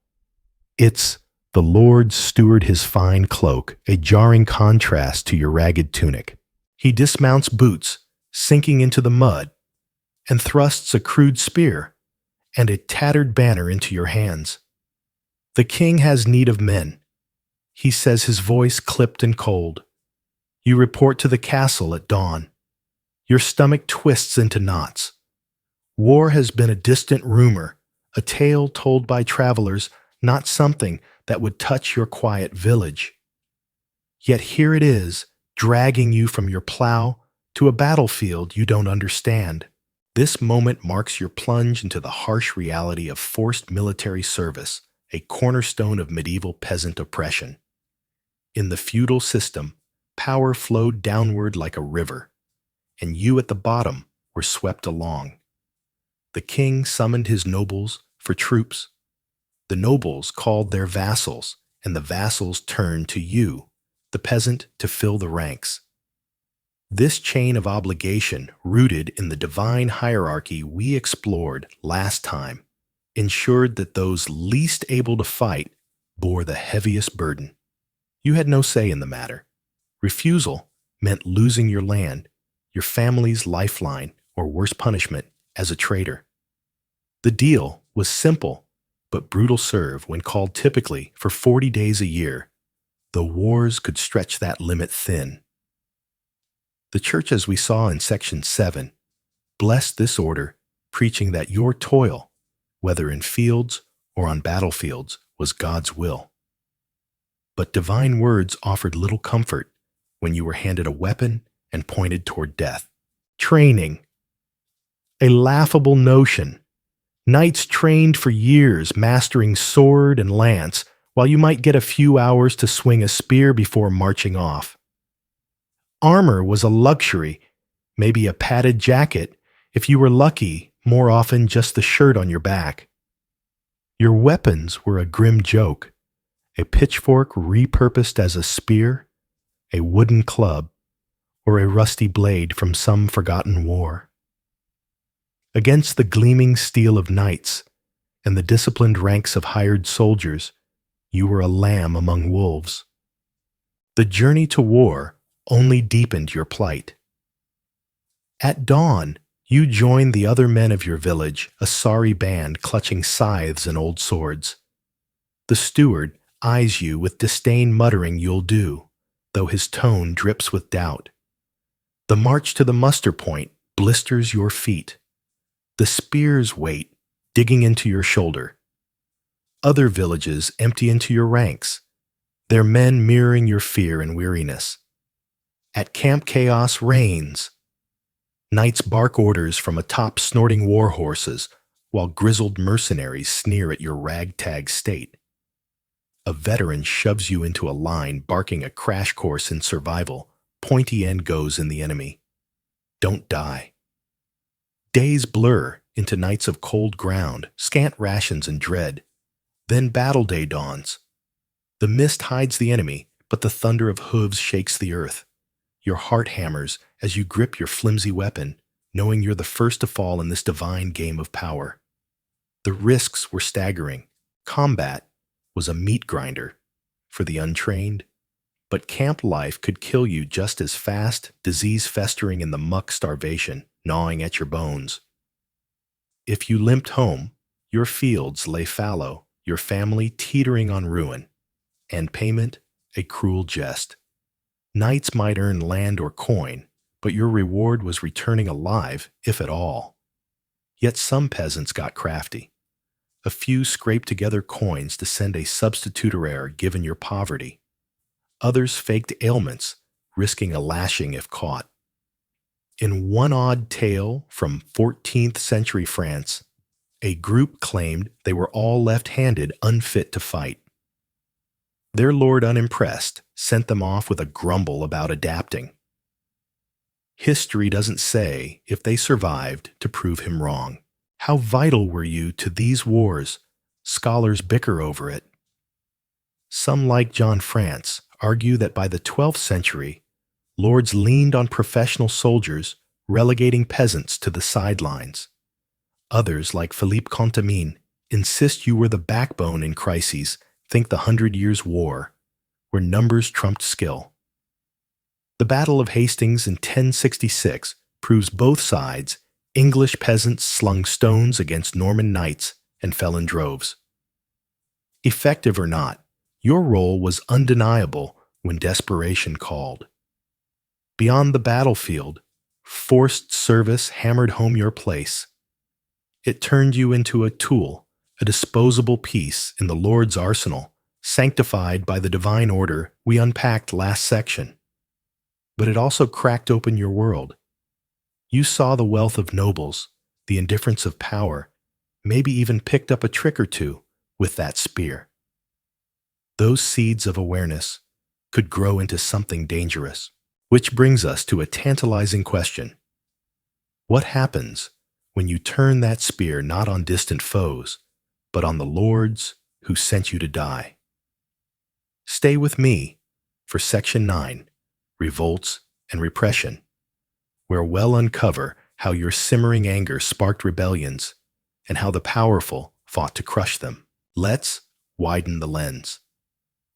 It's the Lord steward, his fine cloak, a jarring contrast to your ragged tunic. He dismounts boots, sinking into the mud, and thrusts a crude spear and a tattered banner into your hands. The king has need of men, he says, his voice clipped and cold. You report to the castle at dawn. Your stomach twists into knots. War has been a distant rumor, a tale told by travelers, not something that would touch your quiet village. Yet here it is, dragging you from your plow to a battlefield you don't understand. This moment marks your plunge into the harsh reality of forced military service, a cornerstone of medieval peasant oppression. In the feudal system, power flowed downward like a river, and you at the bottom were swept along. The king summoned his nobles for troops. The nobles called their vassals, and the vassals turned to you, the peasant, to fill the ranks. This chain of obligation, rooted in the divine hierarchy we explored last time, ensured that those least able to fight bore the heaviest burden. You had no say in the matter. Refusal meant losing your land, your family's lifeline, or worse punishment, as a traitor. The deal was simple, but brutal. Serve when called, typically for 40 days a year. The wars could stretch that limit thin. The church, as we saw in section 7, blessed this order, preaching that your toil, whether in fields or on battlefields, was God's will. But divine words offered little comfort when you were handed a weapon and pointed toward death. Training. A laughable notion. Knights trained for years, mastering sword and lance, while you might get a few hours to swing a spear before marching off. Armor was a luxury, maybe a padded jacket, if you were lucky, more often just the shirt on your back. Your weapons were a grim joke, a pitchfork repurposed as a spear, a wooden club, or a rusty blade from some forgotten war. Against the gleaming steel of knights and the disciplined ranks of hired soldiers, you were a lamb among wolves. The journey to war only deepened your plight. At dawn, you joined the other men of your village, a sorry band clutching scythes and old swords. The steward eyes you with disdain, muttering, "You'll do," though his tone drips with doubt. The march to the muster point blisters your feet. The spear's weight digging into your shoulder. Other villages empty into your ranks, their men mirroring your fear and weariness. At camp, chaos reigns. Knights bark orders from atop snorting war horses, while grizzled mercenaries sneer at your ragtag state. A veteran shoves you into a line, barking a crash course in survival. Pointy end goes in the enemy. Don't die. Days blur into nights of cold ground, scant rations and dread. Then battle day dawns. The mist hides the enemy, but the thunder of hooves shakes the earth. Your heart hammers as you grip your flimsy weapon, knowing you're the first to fall in this divine game of power. The risks were staggering. Combat was a meat grinder for the untrained, but camp life could kill you just as fast, disease festering in the muck, starvation. gnawing at your bones. If you limped home, your fields lay fallow, your family teetering on ruin, and payment a cruel jest. Knights might earn land or coin, but your reward was returning alive, if at all. Yet some peasants got crafty. A few scraped together coins to send a substituteraire given your poverty. Others faked ailments, risking a lashing if caught. In one odd tale from 14th century France, a group claimed they were all left-handed, unfit to fight. Their lord, unimpressed, sent them off with a grumble about adapting. History doesn't say if they survived to prove him wrong. How vital were you to these wars? Scholars bicker over it. Some, like John France, argue that by the 12th century, lords leaned on professional soldiers, relegating peasants to the sidelines. Others, like Philippe Contamine, insist you were the backbone in crises. Think the 100 Years' War, where numbers trumped skill. The Battle of Hastings in 1066 proves both sides. English peasants slung stones against Norman knights and fell in droves. Effective or not, your role was undeniable when desperation called. Beyond the battlefield, forced service hammered home your place. It turned you into a tool, a disposable piece in the Lord's arsenal, sanctified by the divine order we unpacked last section. But it also cracked open your world. You saw the wealth of nobles, the indifference of power, maybe even picked up a trick or two with that spear. Those seeds of awareness could grow into something dangerous, which brings us to a tantalizing question. What happens when you turn that spear not on distant foes, but on the lords who sent you to die? Stay with me for Section 9, Revolts and Repression, where we'll uncover how your simmering anger sparked rebellions and how the powerful fought to crush them. Let's widen the lens.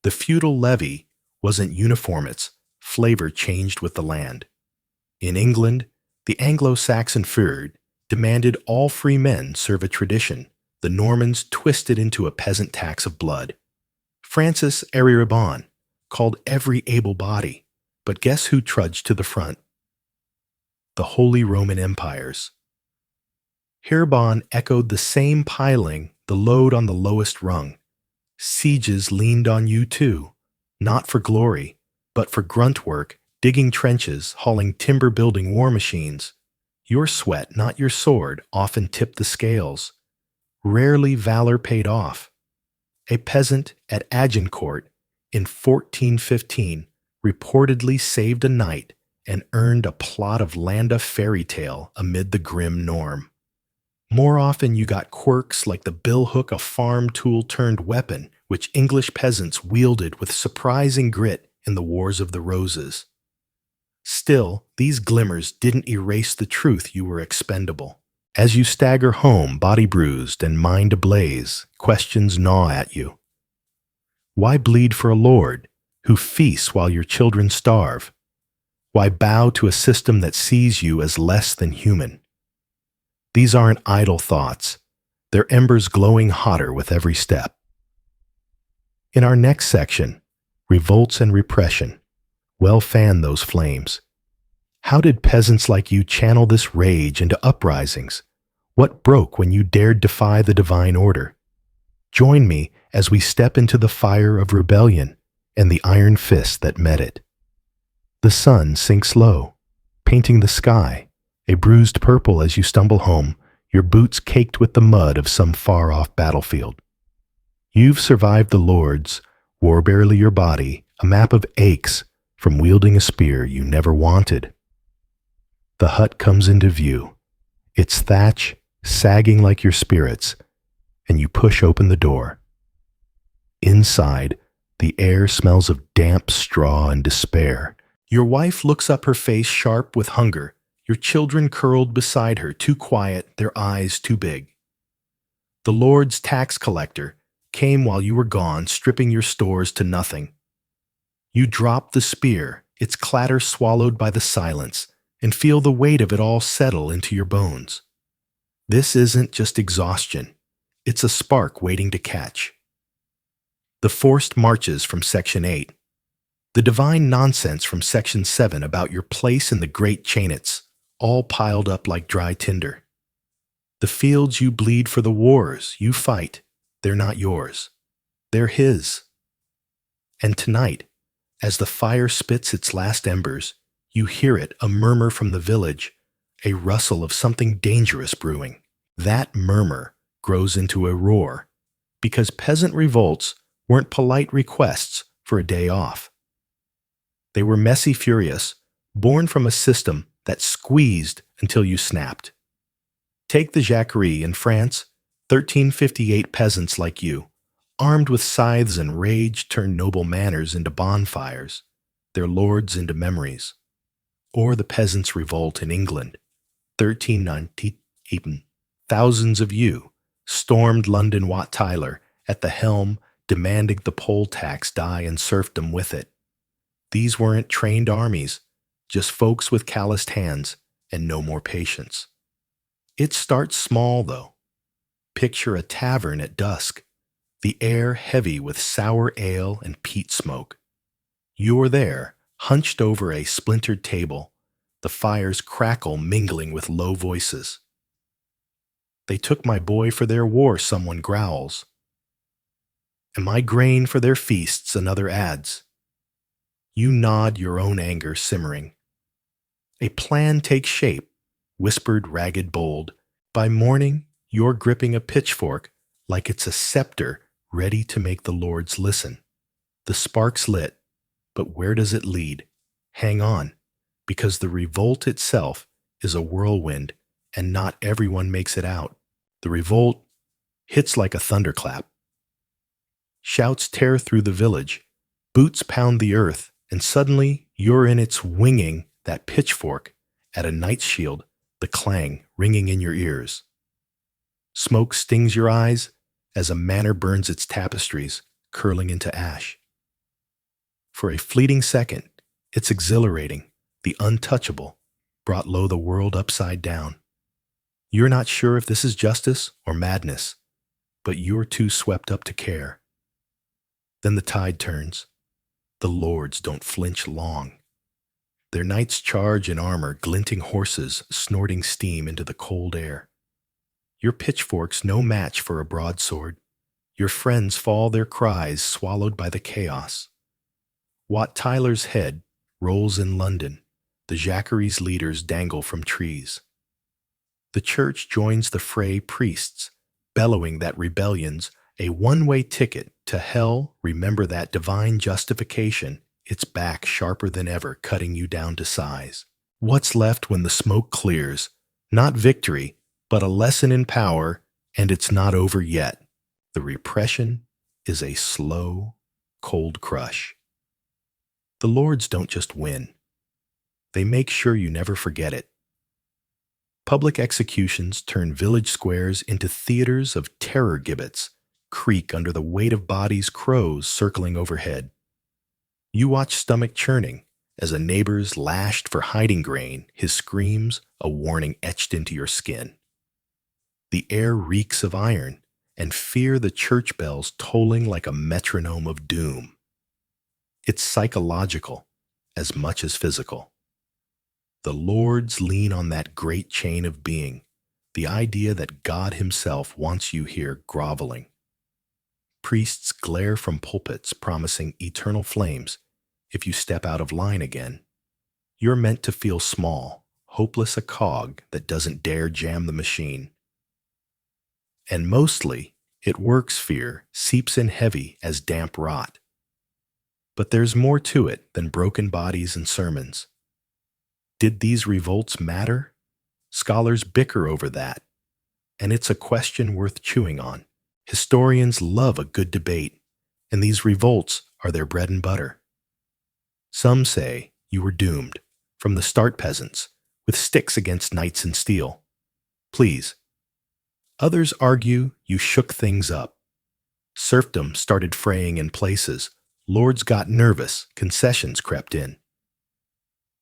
The feudal levy wasn't uniform, its flavor changed with the land. In England, the Anglo-Saxon fyrd demanded all free men serve a tradition the Normans twisted into a peasant tax of blood. Francis Arirabon called every able body, but guess who trudged to the front? The Holy Roman Empires. Hirabon echoed the same piling, the load on the lowest rung. Sieges leaned on you too, not for glory, but for grunt work, digging trenches, hauling timber-building war machines. Your sweat, not your sword, often tipped the scales. Rarely valor paid off. A peasant at Agincourt in 1415 reportedly saved a knight and earned a plot of land of fairy tale amid the grim norm. More often you got quirks like the billhook, a farm tool turned weapon, which English peasants wielded with surprising grit in the Wars of the Roses. Still, these glimmers didn't erase the truth you were expendable. As you stagger home, body bruised and mind ablaze, questions gnaw at you. Why bleed for a lord who feasts while your children starve? Why bow to a system that sees you as less than human? These aren't idle thoughts. They're embers glowing hotter with every step. In our next section, Revolts and Repression, well fan those flames. How did peasants like you channel this rage into uprisings? What broke when you dared defy the divine order? Join me as we step into the fire of rebellion and the iron fist that met it. The sun sinks low, painting the sky, a bruised purple as you stumble home, your boots caked with the mud of some far-off battlefield. You've survived the lords, wore barely your body, a map of aches from wielding a spear you never wanted. The hut comes into view, its thatch sagging like your spirits, and you push open the door. Inside, the air smells of damp straw and despair. Your wife looks up, her face sharp with hunger, your children curled beside her, too quiet, their eyes too big. The Lord's tax collector came while you were gone, stripping your stores to nothing. You dropped the spear, its clatter swallowed by the silence, and feel the weight of it all settle into your bones. This isn't just exhaustion, it's a spark waiting to catch. The forced marches from Section 8, the divine nonsense from Section 7 about your place in the great chainets, all piled up like dry tinder. The fields you bleed for the wars you fight, they're not yours. They're his. And tonight, as the fire spits its last embers, you hear it, a murmur from the village, a rustle of something dangerous brewing. That murmur grows into a roar, because peasant revolts weren't polite requests for a day off. They were messy furious, born from a system that squeezed until you snapped. Take the Jacquerie in France, 1358 peasants like you, armed with scythes and rage, turned noble manners into bonfires, their lords into memories. Or the peasants' revolt in England, 1398. Thousands of you stormed London Wat Tyler at the helm, demanding the poll tax die and serfdom with it. These weren't trained armies, just folks with calloused hands and no more patience. It starts small, though. Picture a tavern at dusk, the air heavy with sour ale and peat smoke. You're there, hunched over a splintered table, the fire's crackle mingling with low voices. They took my boy for their war, someone growls. And my grain for their feasts, another adds. You nod, your own anger simmering. A plan takes shape, whispered, ragged, bold. By morning, you're gripping a pitchfork like it's a scepter ready to make the lords listen. The spark's lit, but where does it lead? Hang on, because the revolt itself is a whirlwind, and not everyone makes it out. The revolt hits like a thunderclap. Shouts tear through the village, boots pound the earth, and suddenly you're in its winging that pitchfork at a knight's shield, the clang ringing in your ears. Smoke stings your eyes as a manor burns its tapestries, curling into ash. For a fleeting second, it's exhilarating, the untouchable, brought low the world upside down. You're not sure if this is justice or madness, but you're too swept up to care. Then the tide turns. The lords don't flinch long. Their knights charge in armor, glinting horses, snorting steam into the cold air. Your pitchfork's no match for a broadsword. Your friends fall their cries, swallowed by the chaos. Wat Tyler's head rolls in London. The Jacquerie's leaders dangle from trees. The church joins the fray, priests, bellowing that rebellion's a one-way ticket to hell. Remember that divine justification, its back sharper than ever, cutting you down to size. What's left when the smoke clears? Not victory, but a lesson in power, and it's not over yet. The repression is a slow, cold crush. The lords don't just win. They make sure you never forget it. Public executions turn village squares into theaters of terror gibbets, creak under the weight of bodies, crows circling overhead. You watch stomach churning as a neighbor's lashed for hiding grain, his screams a warning etched into your skin. The air reeks of iron, and fear the church bells tolling like a metronome of doom. It's psychological as much as physical. The lords lean on that great chain of being, the idea that God himself wants you here groveling. Priests glare from pulpits promising eternal flames if you step out of line again. You're meant to feel small, hopeless, a cog that doesn't dare jam the machine. And mostly, it works. Fear seeps in heavy as damp rot. But there's more to it than broken bodies and sermons. Did these revolts matter? Scholars bicker over that, and it's a question worth chewing on. Historians love a good debate, and these revolts are their bread and butter. Some say you were doomed, from the start, peasants, with sticks against knights in steel. Please. Others argue you shook things up. Serfdom started fraying in places. Lords got nervous, concessions crept in.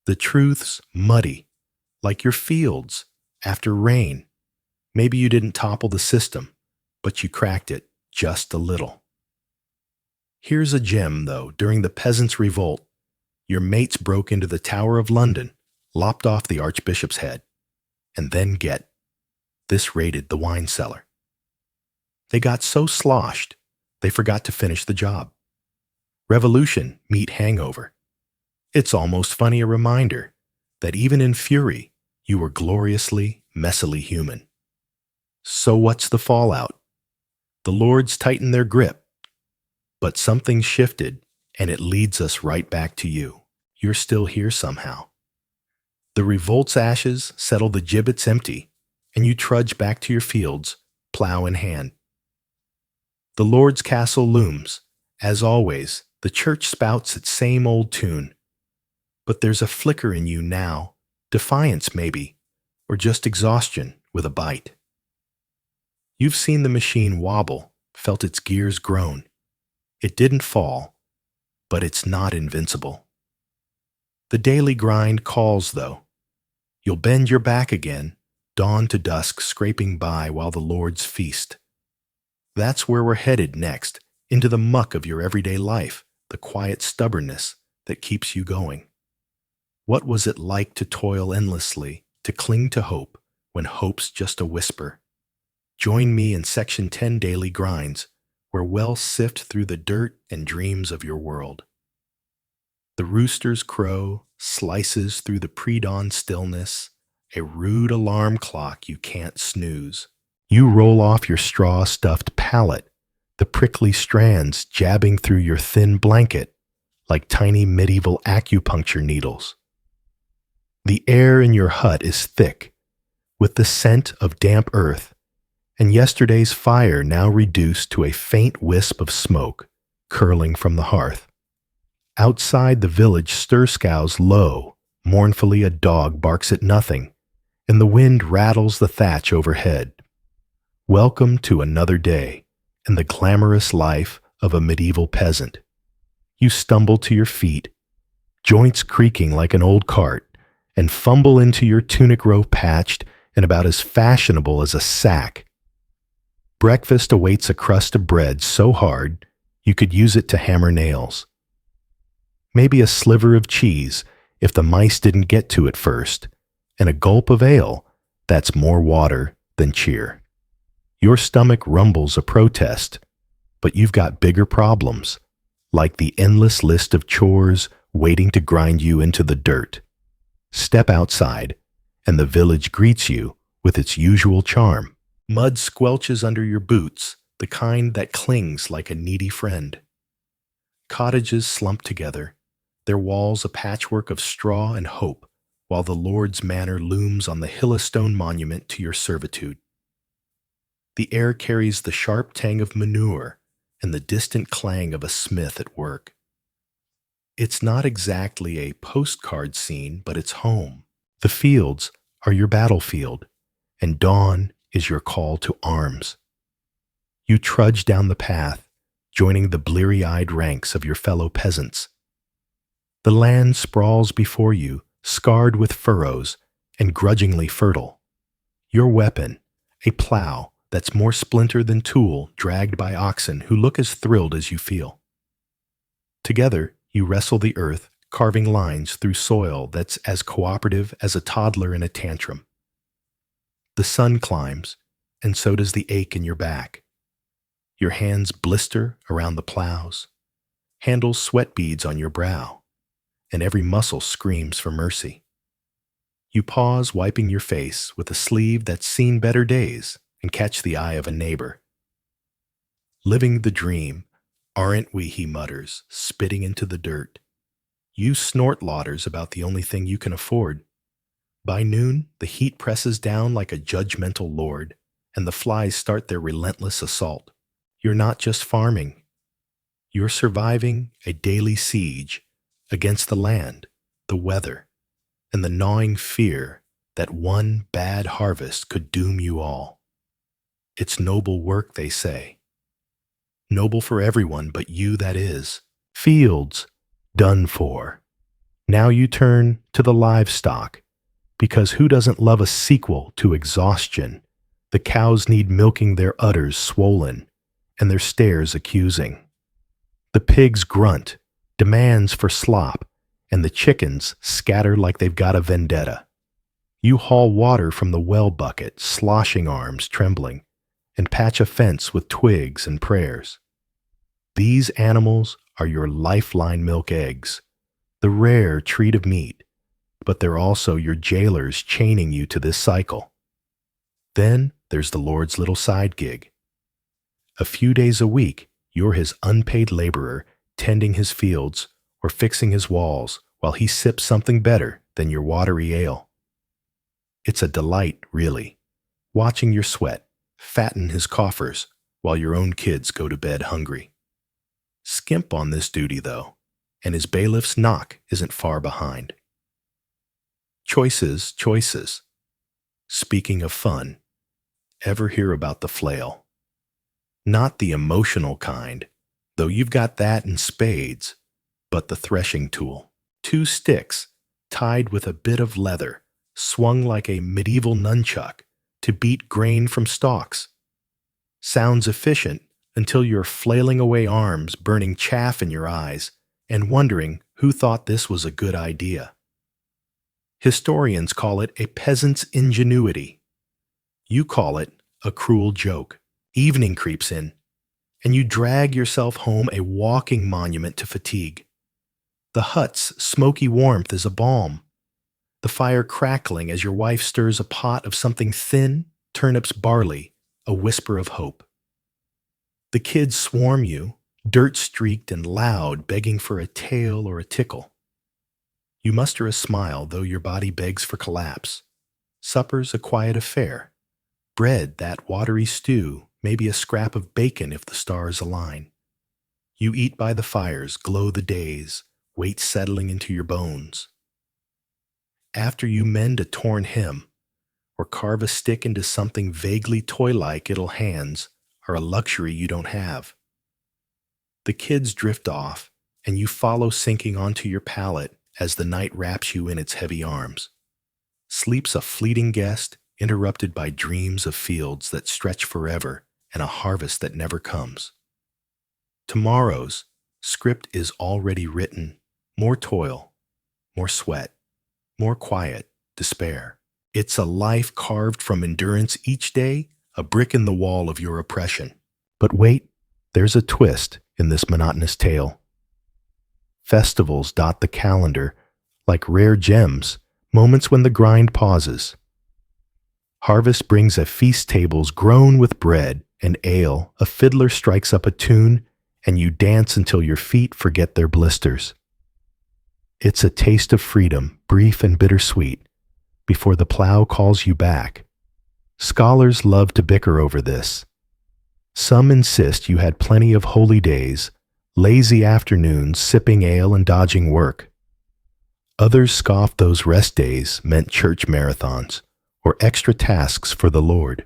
The truth's muddy, like your fields after rain. Maybe you didn't topple the system, but you cracked it just a little. Here's a gem, though. During the Peasants' Revolt, your mates broke into the Tower of London, lopped off the Archbishop's head, and then this raided the wine cellar. They got so sloshed, they forgot to finish the job. Revolution meet hangover. It's almost funny a reminder that even in fury, you were gloriously, messily human. So what's the fallout? The Lords tightened their grip, but something shifted, and it leads us right back to you. You're still here somehow. The revolt's ashes settle the gibbets empty, and you trudge back to your fields, plow in hand. The Lord's castle looms. As always, the church spouts its same old tune. But there's a flicker in you now, defiance maybe, or just exhaustion with a bite. You've seen the machine wobble, felt its gears groan. It didn't fall, but it's not invincible. The daily grind calls, though. You'll bend your back again, dawn to dusk scraping by while the Lords feast. That's where we're headed next, into the muck of your everyday life, the quiet stubbornness that keeps you going. What was it like to toil endlessly, to cling to hope, when hope's just a whisper? Join me in Section 10 Daily Grinds, where we'll sift through the dirt and dreams of your world. The rooster's crow slices through the pre-dawn stillness, a rude alarm clock you can't snooze. You roll off your straw-stuffed pallet, the prickly strands jabbing through your thin blanket like tiny medieval acupuncture needles. The air in your hut is thick, with the scent of damp earth, and yesterday's fire now reduced to a faint wisp of smoke curling from the hearth. Outside the village stir-scows low, mournfully a dog barks at nothing, and the wind rattles the thatch overhead. Welcome to another day, and the glamorous life of a medieval peasant. You stumble to your feet, joints creaking like an old cart, and fumble into your tunic row patched and about as fashionable as a sack. Breakfast awaits a crust of bread so hard you could use it to hammer nails. Maybe a sliver of cheese if the mice didn't get to it first, and a gulp of ale that's more water than cheer. Your stomach rumbles a protest, but you've got bigger problems, like the endless list of chores waiting to grind you into the dirt. Step outside, and the village greets you with its usual charm. Mud squelches under your boots, the kind that clings like a needy friend. Cottages slump together, their walls a patchwork of straw and hope, while the Lord's manor looms on the Hillstone monument to your servitude. The air carries the sharp tang of manure and the distant clang of a smith at work. It's not exactly a postcard scene, but it's home. The fields are your battlefield, and dawn is your call to arms. You trudge down the path, joining the bleary-eyed ranks of your fellow peasants. The land sprawls before you, scarred with furrows and grudgingly fertile. Your weapon, a plow that's more splinter than tool dragged by oxen who look as thrilled as you feel. Together, you wrestle the earth, carving lines through soil that's as cooperative as a toddler in a tantrum. The sun climbs, and so does the ache in your back. Your hands blister around the plows, handles sweat beads on your brow, and every muscle screams for mercy. You pause, wiping your face with a sleeve that's seen better days, and catch the eye of a neighbor. Living the dream, aren't we, he mutters, spitting into the dirt. You snort lauders about the only thing you can afford. By noon, the heat presses down like a judgmental lord, and the flies start their relentless assault. You're not just farming. You're surviving a daily siege against the land, the weather, and the gnawing fear that one bad harvest could doom you all. It's noble work, they say. Noble for everyone but you, that is. Fields, done for. Now you turn to the livestock, Because who doesn't love a sequel to exhaustion? The cows need milking, their udders swollen, and their stares accusing. The pigs grunt, demands for slop, and the chickens scatter like they've got a vendetta. You haul water from the well bucket, sloshing arms trembling, and patch a fence with twigs and prayers. These animals are your lifeline milk eggs, the rare treat of meat, but they're also your jailers chaining you to this cycle. Then there's the Lord's little side gig. A few days a week, you're his unpaid laborer, tending his fields or fixing his walls while he sips something better than your watery ale. It's a delight, really, watching your sweat fatten his coffers while your own kids go to bed hungry. Skimp on this duty, though, and his bailiff's knock isn't far behind. Choices, choices. Speaking of fun, ever hear about the flail? Not the emotional kind, though you've got that in spades, but the threshing tool. 2 sticks, tied with a bit of leather, swung like a medieval nunchuck to beat grain from stalks. Sounds efficient until you're flailing away arms, burning chaff in your eyes, and wondering who thought this was a good idea. Historians call it a peasant's ingenuity. You call it a cruel joke. Evening creeps in, and you drag yourself home a walking monument to fatigue. The hut's smoky warmth is a balm, the fire crackling as your wife stirs a pot of something thin, turnips barley, a whisper of hope. The kids swarm you, dirt-streaked and loud, begging for a tail or a tickle. You muster a smile, though your body begs for collapse. Supper's a quiet affair. Bread, that watery stew, maybe a scrap of bacon if the stars align. You eat by the fires, glow the days, weight settling into your bones. After you mend a torn hem, or carve a stick into something vaguely toy-like, idle hands are a luxury you don't have. The kids drift off, and you follow sinking onto your pallet as the night wraps you in its heavy arms. Sleep's a fleeting guest, interrupted by dreams of fields that stretch forever and a harvest that never comes. Tomorrow's script is already written. More toil, more sweat, more quiet despair. It's a life carved from endurance each day, a brick in the wall of your oppression. But wait, there's a twist in this monotonous tale. Festivals dot the calendar like rare gems, moments when the grind pauses. Harvest brings a feast tables grown with bread and ale, a fiddler strikes up a tune, and you dance until your feet forget their blisters. It's a taste of freedom, brief and bittersweet, before the plow calls you back. Scholars love to bicker over this. Some insist you had plenty of holy days, lazy afternoons sipping ale and dodging work. Others scoff those rest days meant church marathons or extra tasks for the Lord.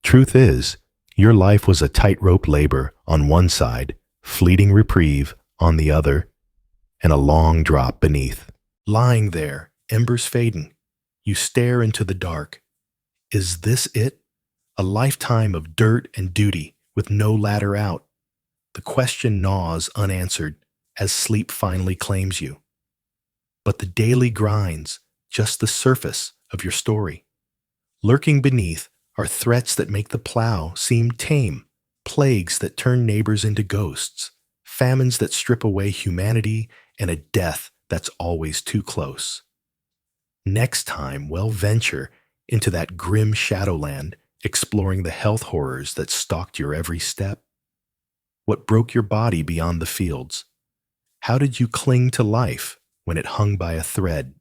Truth is, your life was a tightrope labor on one side, fleeting reprieve on the other, and a long drop beneath. Lying there, embers fading, you stare into the dark. Is this it? A lifetime of dirt and duty with no ladder out. The question gnaws unanswered as sleep finally claims you. But the daily grinds, just the surface of your story. Lurking beneath are threats that make the plow seem tame, plagues that turn neighbors into ghosts, famines that strip away humanity, and a death that's always too close. Next time, we'll venture into that grim shadowland, exploring the health horrors that stalked your every step. What broke your body beyond the fields? How did you cling to life when it hung by a thread?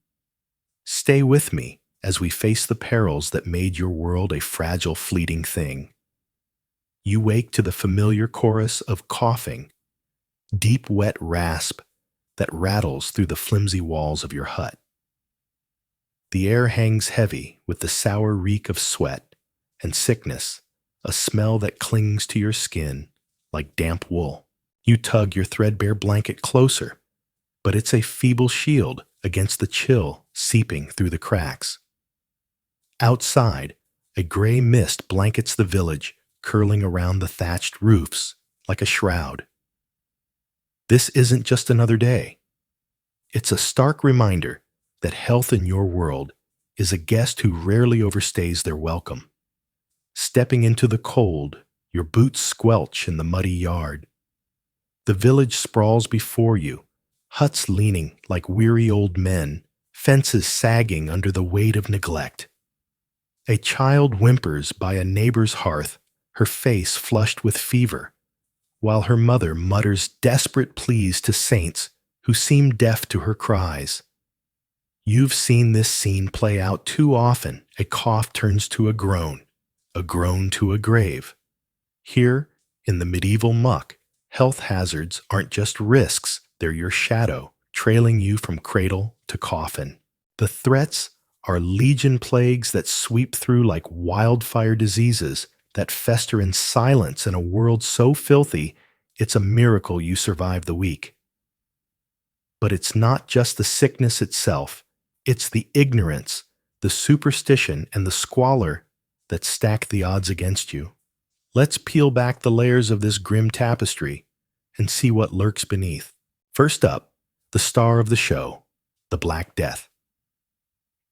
Stay with me as we face the perils that made your world a fragile, fleeting thing. You wake to the familiar chorus of coughing, deep, wet rasp that rattles through the flimsy walls of your hut. The air hangs heavy with the sour reek of sweat and sickness, a smell that clings to your skin like damp wool. You tug your threadbare blanket closer, but it's a feeble shield against the chill seeping through the cracks. Outside, a gray mist blankets the village, curling around the thatched roofs like a shroud. This isn't just another day. It's a stark reminder that health in your world is a guest who rarely overstays their welcome. Stepping into the cold, your boots squelch in the muddy yard. The village sprawls before you, huts leaning like weary old men, fences sagging under the weight of neglect. A child whimpers by a neighbor's hearth, her face flushed with fever, while her mother mutters desperate pleas to saints who seem deaf to her cries. You've seen this scene play out too often. A cough turns to a groan to a grave. Here, in the medieval muck, health hazards aren't just risks, they're your shadow, trailing you from cradle to coffin. The threats are legion plagues that sweep through like wildfire diseases that fester in silence in a world so filthy, it's a miracle you survive the week. But it's not just the sickness itself, it's the ignorance, the superstition, and the squalor that stack the odds against you. Let's peel back the layers of this grim tapestry and see what lurks beneath. First up, the star of the show, the Black Death.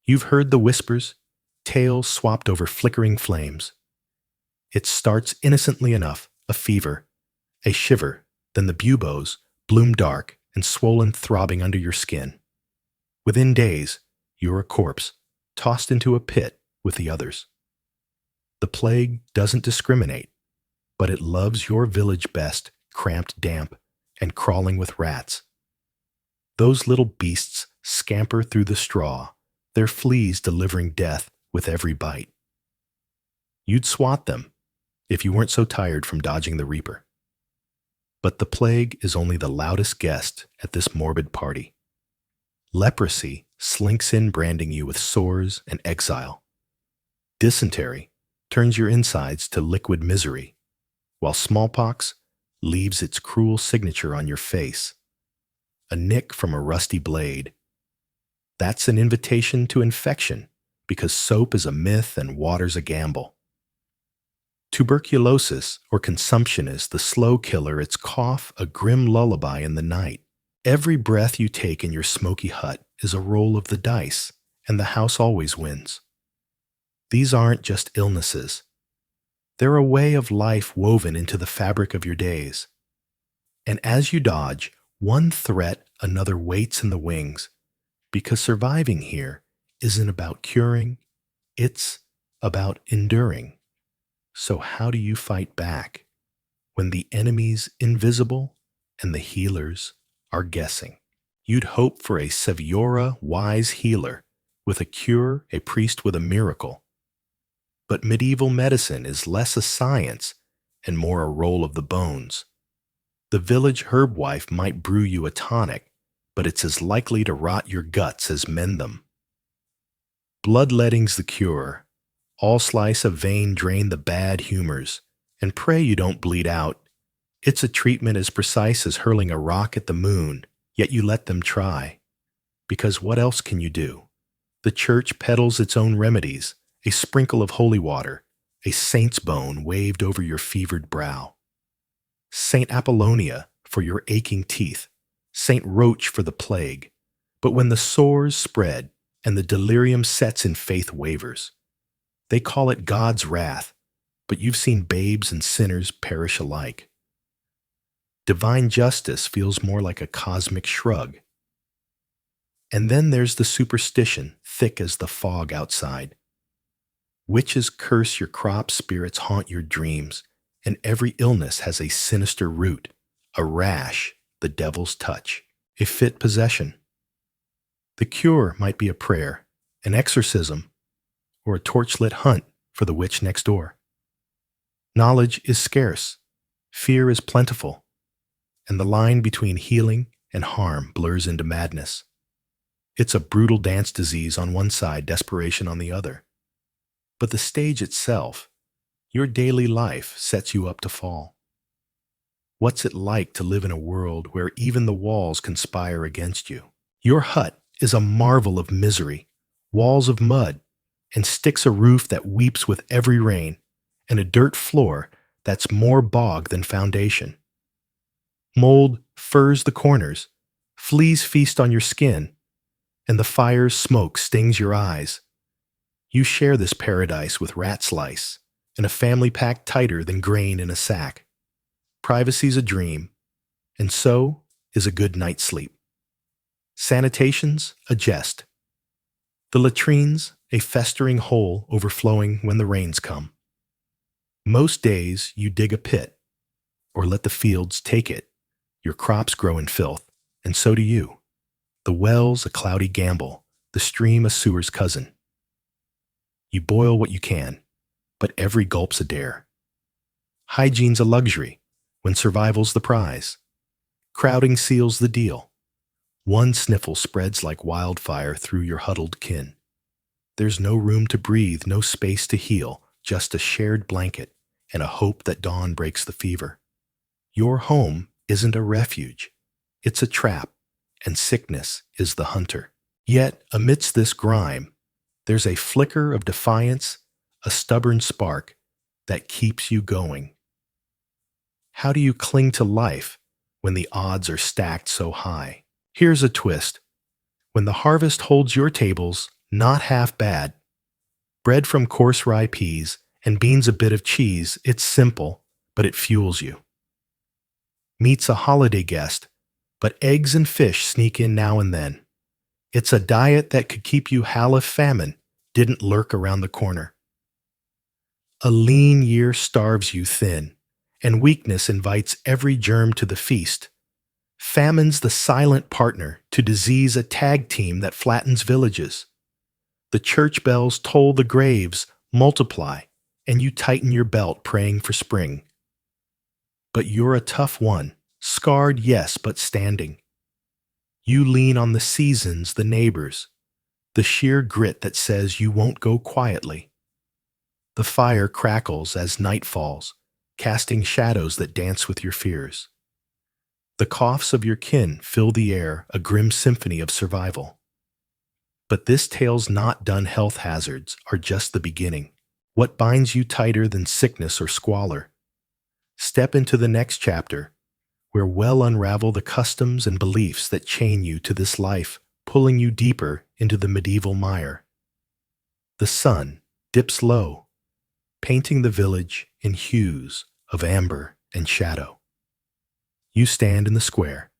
You've heard the whispers, tales swapped over flickering flames. It starts innocently enough, a fever, a shiver, then the buboes bloom dark and swollen throbbing under your skin. Within days, you're a corpse, tossed into a pit with the others. The plague doesn't discriminate, but it loves your village best, cramped damp, and crawling with rats. Those little beasts scamper through the straw, their fleas delivering death with every bite. You'd swat them if you weren't so tired from dodging the reaper. But the plague is only the loudest guest at this morbid party. Leprosy slinks in, branding you with sores and exile. Dysentery turns your insides to liquid misery, while smallpox leaves its cruel signature on your face. A nick from a rusty blade. That's an invitation to infection, because soap is a myth and water's a gamble. Tuberculosis or consumption is the slow killer, its cough a grim lullaby in the night. Every breath you take in your smoky hut is a roll of the dice, and the house always wins. These aren't just illnesses. They're a way of life woven into the fabric of your days. And as you dodge one threat, another waits in the wings, because surviving here isn't about curing, it's about enduring. So how do you fight back when the enemy's invisible and the healers are guessing? You'd hope for a Saviora wise healer with a cure, a priest with a miracle. But medieval medicine is less a science and more a roll of the bones. The village herb wife might brew you a tonic, but it's as likely to rot your guts as mend them. Bloodletting's the cure. Allslice a vein, drain the bad humors, and pray you don't bleed out. It's a treatment as precise as hurling a rock at the moon, yet you let them try. Because what else can you do? The church peddles its own remedies, a sprinkle of holy water, a saint's bone waved over your fevered brow. Saint Apollonia for your aching teeth, Saint Roach for the plague. But when the sores spread and the delirium sets and faith wavers, they call it God's wrath, but you've seen babes and sinners perish alike. Divine justice feels more like a cosmic shrug. And then there's the superstition, thick as the fog outside. Witches curse your crops, spirits haunt your dreams, and every illness has a sinister root, a rash, the devil's touch, a fit possession. The cure might be a prayer, an exorcism, or a torchlit hunt for the witch next door. Knowledge is scarce, fear is plentiful, and the line between healing and harm blurs into madness. It's a brutal dance disease on one side, desperation on the other. But the stage itself, your daily life, sets you up to fall. What's it like to live in a world where even the walls conspire against you? Your hut is a marvel of misery, walls of mud, and sticks a roof that weeps with every rain, and a dirt floor that's more bog than foundation. Mold furs the corners, fleas feast on your skin, and the fire's smoke stings your eyes. You share this paradise with rat slice, and a family packed tighter than grain in a sack. Privacy's a dream, and so is a good night's sleep. Sanitation's a jest. The latrines, a festering hole overflowing when the rains come. Most days you dig a pit, or let the fields take it. Your crops grow in filth, and so do you. The well's a cloudy gamble, the stream a sewer's cousin. You boil what you can, but every gulp's a dare. Hygiene's a luxury, when survival's the prize. Crowding seals the deal. One sniffle spreads like wildfire through your huddled kin. There's no room to breathe, no space to heal, just a shared blanket and a hope that dawn breaks the fever. Your home isn't a refuge. It's a trap, and sickness is the hunter. Yet, amidst this grime, there's a flicker of defiance, a stubborn spark that keeps you going. How do you cling to life when the odds are stacked so high? Here's a twist. When the harvest holds your tables, not half bad. Bread from coarse rye peas and beans a bit of cheese, it's simple, but it fuels you. Meat's a holiday guest, but eggs and fish sneak in now and then. It's a diet that could keep you hal if famine didn't lurk around the corner. A lean year starves you thin, and weakness invites every germ to the feast. Famine's the silent partner to disease, a tag team that flattens villages. The church bells toll the graves, multiply, and you tighten your belt praying for spring. But you're a tough one, scarred yes, but standing. You lean on the seasons, the neighbors, the sheer grit that says you won't go quietly. The fire crackles as night falls, casting shadows that dance with your fears. The coughs of your kin fill the air, a grim symphony of survival. But this tale's not done. Health hazards are just the beginning. What binds you tighter than sickness or squalor? Step into the next chapter, where we'll unravel the customs and beliefs that chain you to this life, pulling you deeper into the medieval mire. The sun dips low, painting the village in hues of amber and shadow. You stand in the square,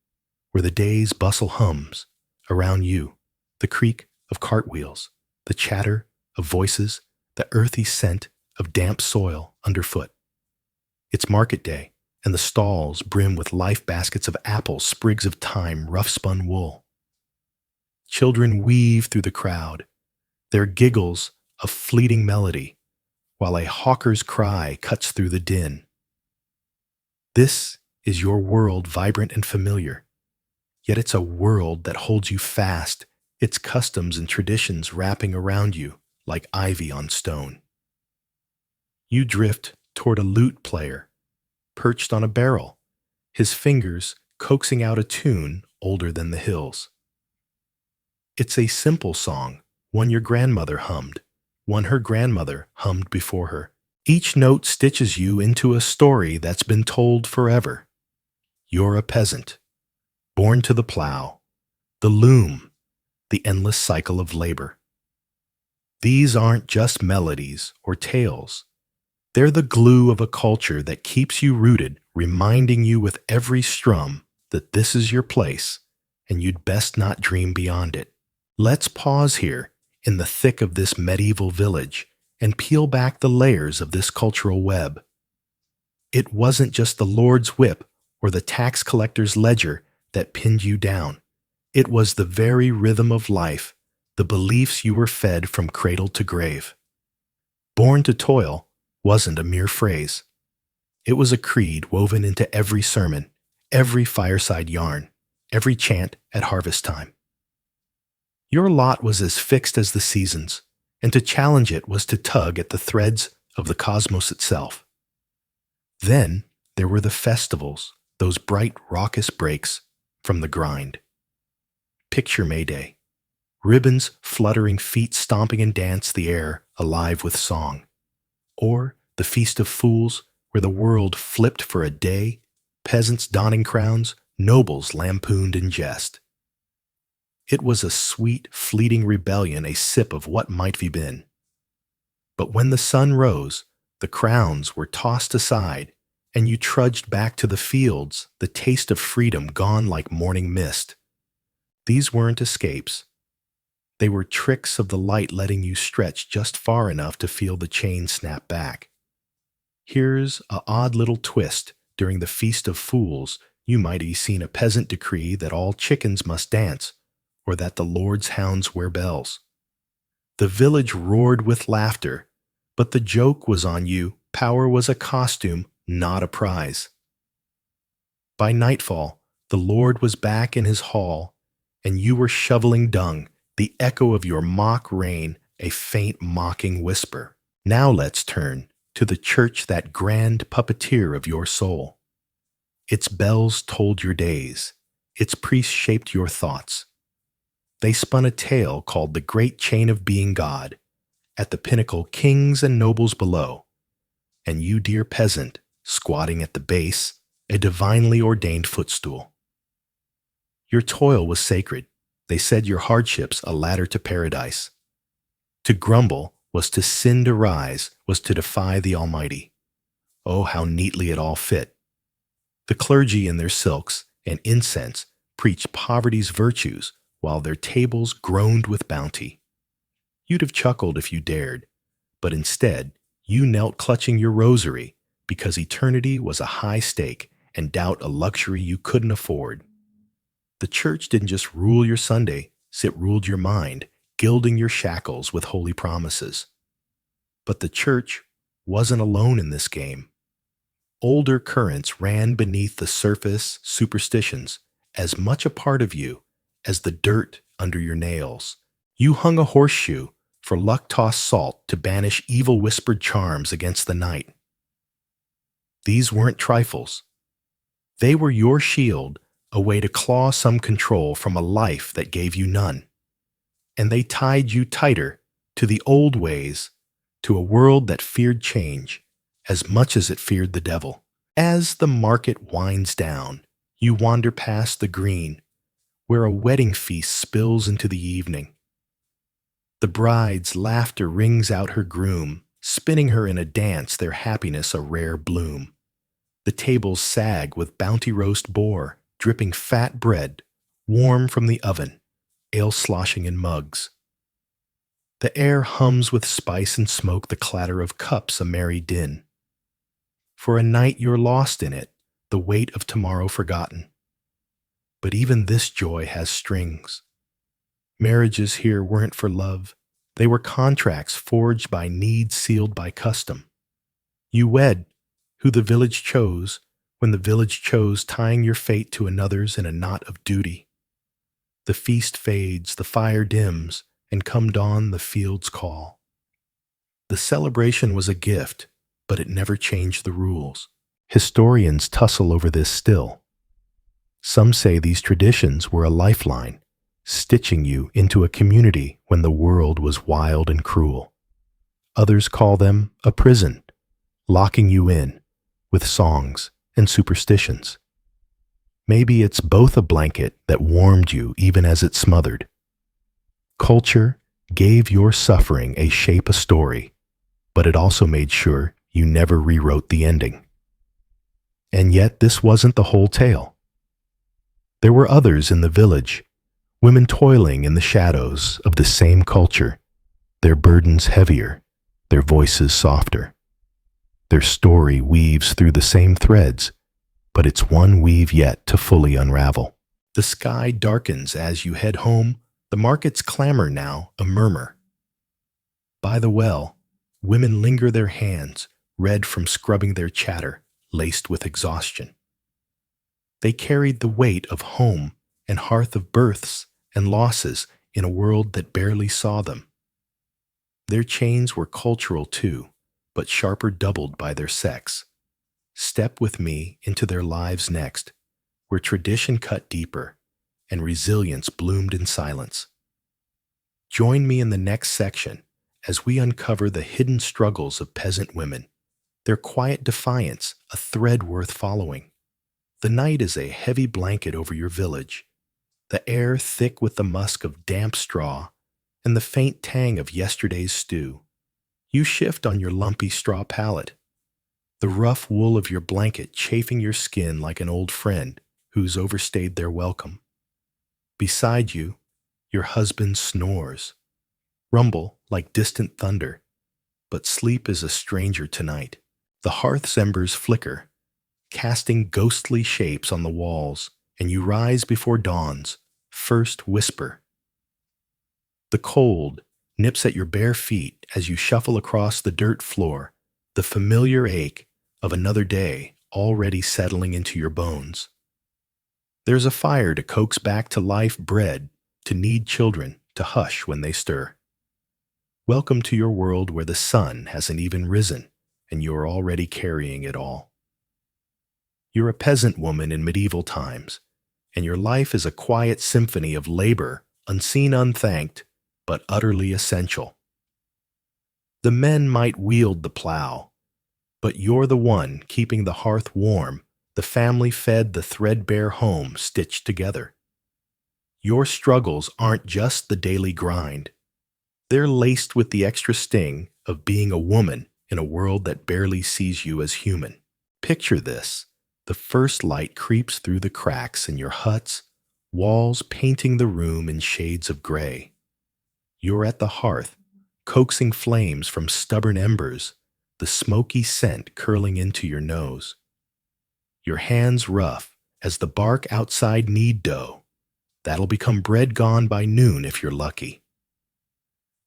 where the day's bustle hums. Around you, the creak of cartwheels, the chatter of voices, the earthy scent of damp soil underfoot. It's market day, and the stalls brim with life baskets of apples, sprigs of thyme, rough-spun wool. Children weave through the crowd, their giggles a fleeting melody, while a hawker's cry cuts through the din. This is your world, vibrant and familiar, yet it's a world that holds you fast, its customs and traditions wrapping around you like ivy on stone. You drift toward a lute player, perched on a barrel, his fingers coaxing out a tune older than the hills. It's a simple song, one your grandmother hummed, one her grandmother hummed before her. Each note stitches you into a story that's been told forever. You're a peasant, born to the plow, the loom, the endless cycle of labor. These aren't just melodies or tales. They're the glue of a culture that keeps you rooted, reminding you with every strum that this is your place and you'd best not dream beyond it. Let's pause here in the thick of this medieval village and peel back the layers of this cultural web. It wasn't just the Lord's whip or the tax collector's ledger that pinned you down. It was the very rhythm of life, the beliefs you were fed from cradle to grave. Born to toil wasn't a mere phrase. It was a creed woven into every sermon, every fireside yarn, every chant at harvest time. Your lot was as fixed as the seasons, and to challenge it was to tug at the threads of the cosmos itself. Then there were the festivals, those bright, raucous breaks from the grind. Picture May Day, ribbons fluttering, feet stomping and dance, the air alive with song. Or the Feast of Fools, where the world flipped for a day, peasants donning crowns, nobles lampooned in jest. It was a sweet, fleeting rebellion, a sip of what might be been. But when the sun rose, the crowns were tossed aside, and you trudged back to the fields, the taste of freedom gone like morning mist. These weren't escapes. They were tricks of the light letting you stretch just far enough to feel the chain snap back. Here's a odd little twist. During the Feast of Fools, you might have seen a peasant decree that all chickens must dance, or that the Lord's hounds wear bells. The village roared with laughter, but the joke was on you. Power was a costume, not a prize. By nightfall, the Lord was back in his hall, and you were shoveling dung, the echo of your mock reign, a faint mocking whisper. Now let's turn to the church, that grand puppeteer of your soul. Its bells told your days, its priests shaped your thoughts. They spun a tale called the Great Chain of Being God, at the pinnacle kings and nobles below, and you, dear peasant, squatting at the base, a divinely ordained footstool. Your toil was sacred. They said your hardships a ladder to paradise. To grumble was to sin, to rise was to defy the Almighty. Oh, how neatly it all fit. The clergy in their silks and incense preached poverty's virtues, while their tables groaned with bounty. You'd have chuckled if you dared, but instead you knelt clutching your rosary, because eternity was a high stake and doubt a luxury you couldn't afford. The church didn't just rule your Sunday, it ruled your mind, gilding your shackles with holy promises. But the church wasn't alone in this game. Older currents ran beneath the surface, superstitions, as much a part of you as the dirt under your nails. You hung a horseshoe for luck-tossed salt to banish evil whispered charms against the night. These weren't trifles. They were your shield, a way to claw some control from a life that gave you none. And they tied you tighter to the old ways, to a world that feared change as much as it feared the devil. As the market winds down, you wander past the green, where a wedding feast spills into the evening. The bride's laughter rings out her groom, spinning her in a dance, their happiness a rare bloom. The tables sag with bounty roast boar, dripping fat bread, warm from the oven, ale sloshing in mugs. The air hums with spice and smoke, the clatter of cups a merry din. For a night you're lost in it, the weight of tomorrow forgotten. But even this joy has strings. Marriages here weren't for love. They were contracts forged by need, sealed by custom. You wed who the village chose, when the village chose, tying your fate to another's in a knot of duty. The feast fades, the fire dims, and come dawn the fields call. The celebration was a gift, but it never changed the rules. Historians tussle over this still. Some say these traditions were a lifeline, stitching you into a community when the world was wild and cruel. Others call them a prison, locking you in with songs and superstitions. Maybe it's both, a blanket that warmed you even as it smothered. Culture gave your suffering a shape, a story, but it also made sure you never rewrote the ending. And yet this wasn't the whole tale. There were others in the village, women toiling in the shadows of the same culture, their burdens heavier, their voices softer. Their story weaves through the same threads, but it's one weave yet to fully unravel. The sky darkens as you head home, the market's clamor now a murmur. By the well, women linger, their hands red from scrubbing, their chatter laced with exhaustion. They carried the weight of home and hearth, of births and losses in a world that barely saw them. Their chains were cultural too, but sharper doubled by their sex. Step with me into their lives next, where tradition cut deeper and resilience bloomed in silence. Join me in the next section as we uncover the hidden struggles of peasant women, their quiet defiance, a thread worth following. The night is a heavy blanket over your village, the air thick with the musk of damp straw and the faint tang of yesterday's stew. You shift on your lumpy straw pallet, the rough wool of your blanket chafing your skin like an old friend who's overstayed their welcome. Beside you, your husband snores, rumble like distant thunder, but sleep is a stranger tonight. The hearth's embers flicker, casting ghostly shapes on the walls, and you rise before dawn's first whisper. The cold nips at your bare feet as you shuffle across the dirt floor, the familiar ache of another day already settling into your bones. There's a fire to coax back to life bread, to knead children to hush when they stir. Welcome to your world where the sun hasn't even risen, and you're already carrying it all. You're a peasant woman in medieval times, and your life is a quiet symphony of labor, unseen, unthanked, but utterly essential. The men might wield the plow, but you're the one keeping the hearth warm, the family fed, the threadbare home stitched together. Your struggles aren't just the daily grind. They're laced with the extra sting of being a woman in a world that barely sees you as human. Picture this. The first light creeps through the cracks in your hut's walls, painting the room in shades of gray. You're at the hearth, coaxing flames from stubborn embers, the smoky scent curling into your nose. Your hands rough as the bark outside knead dough. That'll become bread gone by noon if you're lucky.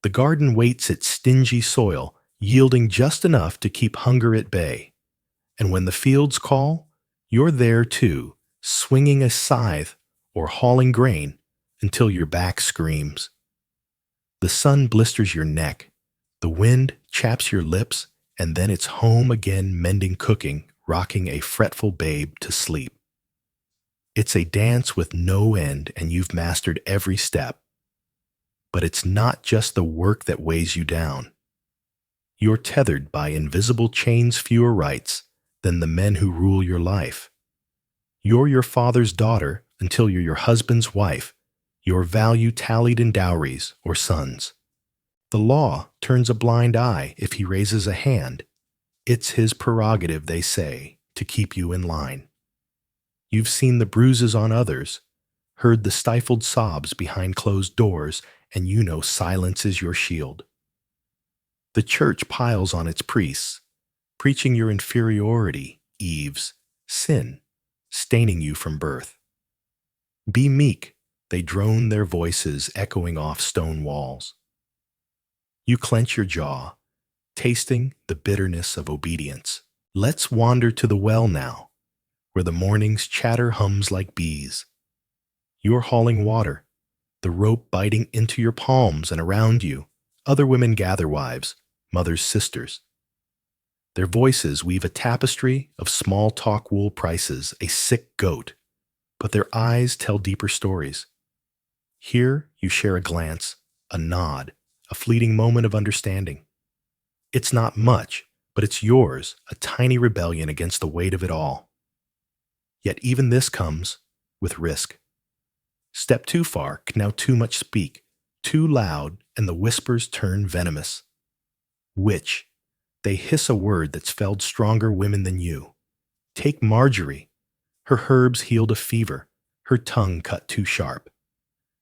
The garden waits its stingy soil, yielding just enough to keep hunger at bay. And when the fields call, you're there too, swinging a scythe or hauling grain until your back screams. The sun blisters your neck, the wind chaps your lips, and then it's home again mending cooking, rocking a fretful babe to sleep. It's a dance with no end, and you've mastered every step. But it's not just the work that weighs you down. You're tethered by invisible chains, fewer rights than the men who rule your life. You're your father's daughter until you're your husband's wife, your value tallied in dowries or sons. The law turns a blind eye if he raises a hand. It's his prerogative, they say, to keep you in line. You've seen the bruises on others, heard the stifled sobs behind closed doors, and you know silence is your shield. The church piles on its priests, preaching your inferiority, Eve's sin, staining you from birth. Be meek, they drone their voices echoing off stone walls. You clench your jaw, tasting the bitterness of obedience. Let's wander to the well now, where the morning's chatter hums like bees. You're hauling water, the rope biting into your palms, and around you, other women gather, wives, mothers, sisters. Their voices weave a tapestry of small talk, wool prices, a sick goat, but their eyes tell deeper stories. Here you share a glance, a nod, a fleeting moment of understanding. It's not much, but it's yours, a tiny rebellion against the weight of it all. Yet even this comes with risk. Step too far, now too much speak, too loud, and the whispers turn venomous. Witch, they hiss a word that's felled stronger women than you. Take Marjorie. Her herbs healed a fever, her tongue cut too sharp.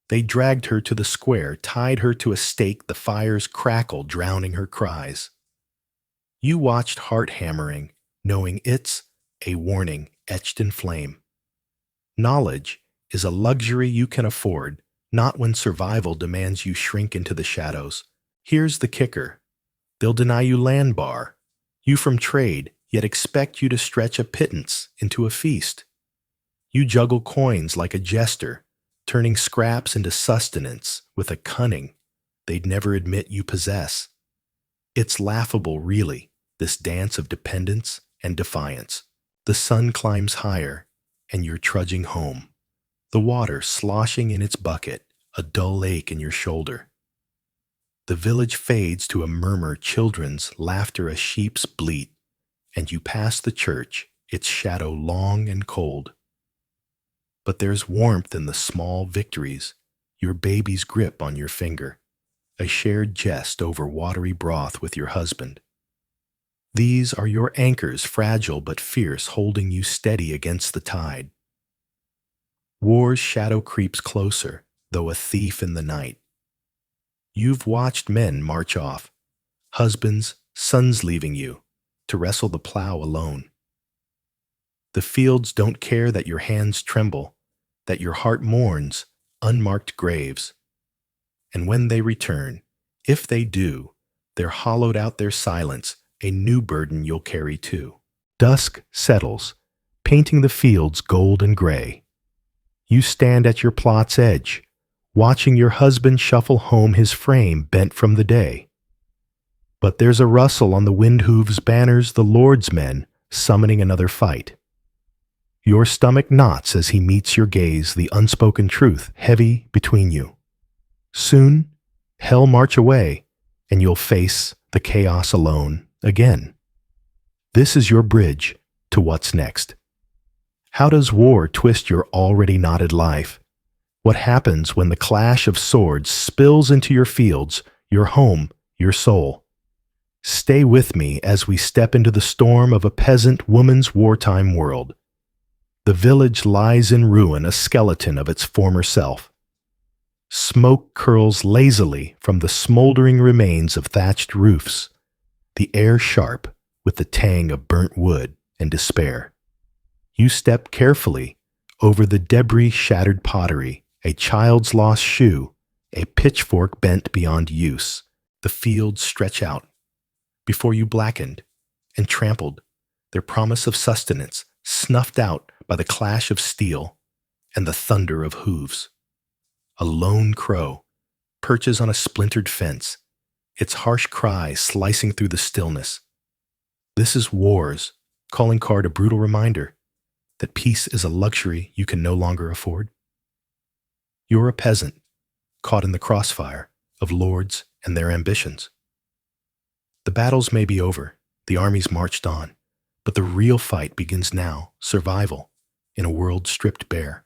They dragged her to the square, tied her to a stake, the fire's crackle drowning her cries. You watched heart hammering, knowing it's a warning etched in flame. Knowledge is a luxury you can afford, not when survival demands you shrink into the shadows. Here's the kicker. They'll deny you land bar, you from trade, yet expect you to stretch a pittance into a feast. You juggle coins like a jester, turning scraps into sustenance with a cunning they'd never admit you possess. It's laughable, really, this dance of dependence and defiance. The sun climbs higher, and you're trudging home, the water sloshing in its bucket, a dull ache in your shoulder. The village fades to a murmur, children's laughter, a sheep's bleat, and you pass the church, its shadow long and cold. But there's warmth in the small victories, your baby's grip on your finger, a shared jest over watery broth with your husband. These are your anchors, fragile but fierce, holding you steady against the tide. War's shadow creeps closer, though a thief in the night. You've watched men march off, husbands, sons leaving you, to wrestle the plow alone. The fields don't care that your hands tremble, that your heart mourns, unmarked graves. And when they return, if they do, they're hollowed out their silence, a new burden you'll carry too. Dusk settles, painting the fields gold and gray. You stand at your plot's edge, watching your husband shuffle home, his frame bent from the day. But there's a rustle on the wind hooves, banners, the Lord's men summoning another fight. Your stomach knots as he meets your gaze, the unspoken truth heavy between you. Soon, hell march away, and you'll face the chaos alone again. This is your bridge to what's next. How does war twist your already knotted life? What happens when the clash of swords spills into your fields, your home, your soul? Stay with me as we step into the storm of a peasant woman's wartime world. The village lies in ruin, a skeleton of its former self. Smoke curls lazily from the smoldering remains of thatched roofs, the air sharp with the tang of burnt wood and despair. You step carefully over the debris, shattered pottery, a child's lost shoe, a pitchfork bent beyond use. The fields stretch out before you, blackened and trampled, their promise of sustenance snuffed out by the clash of steel and the thunder of hooves. A lone crow perches on a splintered fence, its harsh cry slicing through the stillness. This is war's calling card, a brutal reminder that peace is a luxury you can no longer afford. You're a peasant, caught in the crossfire of lords and their ambitions. The battles may be over, the armies marched on, but the real fight begins now, survival in a world stripped bare.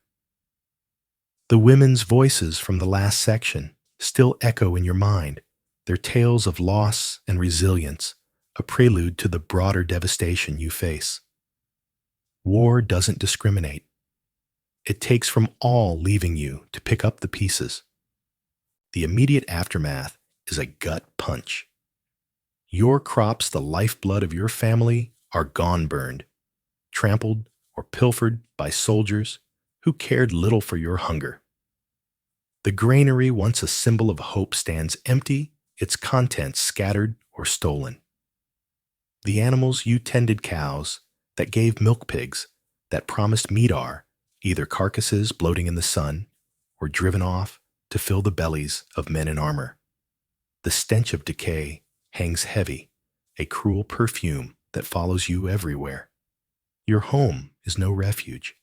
The women's voices from the last section still echo in your mind, their tales of loss and resilience, a prelude to the broader devastation you face. War doesn't discriminate. It takes from all leaving you to pick up the pieces. The immediate aftermath is a gut punch. Your crops, the lifeblood of your family, are gone, burned, trampled, or pilfered by soldiers who cared little for your hunger. The granary, once a symbol of hope, stands empty, its contents scattered or stolen. The animals you tended, cows that gave milk, pigs that promised meat, are either carcasses bloating in the sun or driven off to fill the bellies of men in armor. The stench of decay hangs heavy, a cruel perfume that follows you everywhere. Your home is no refuge.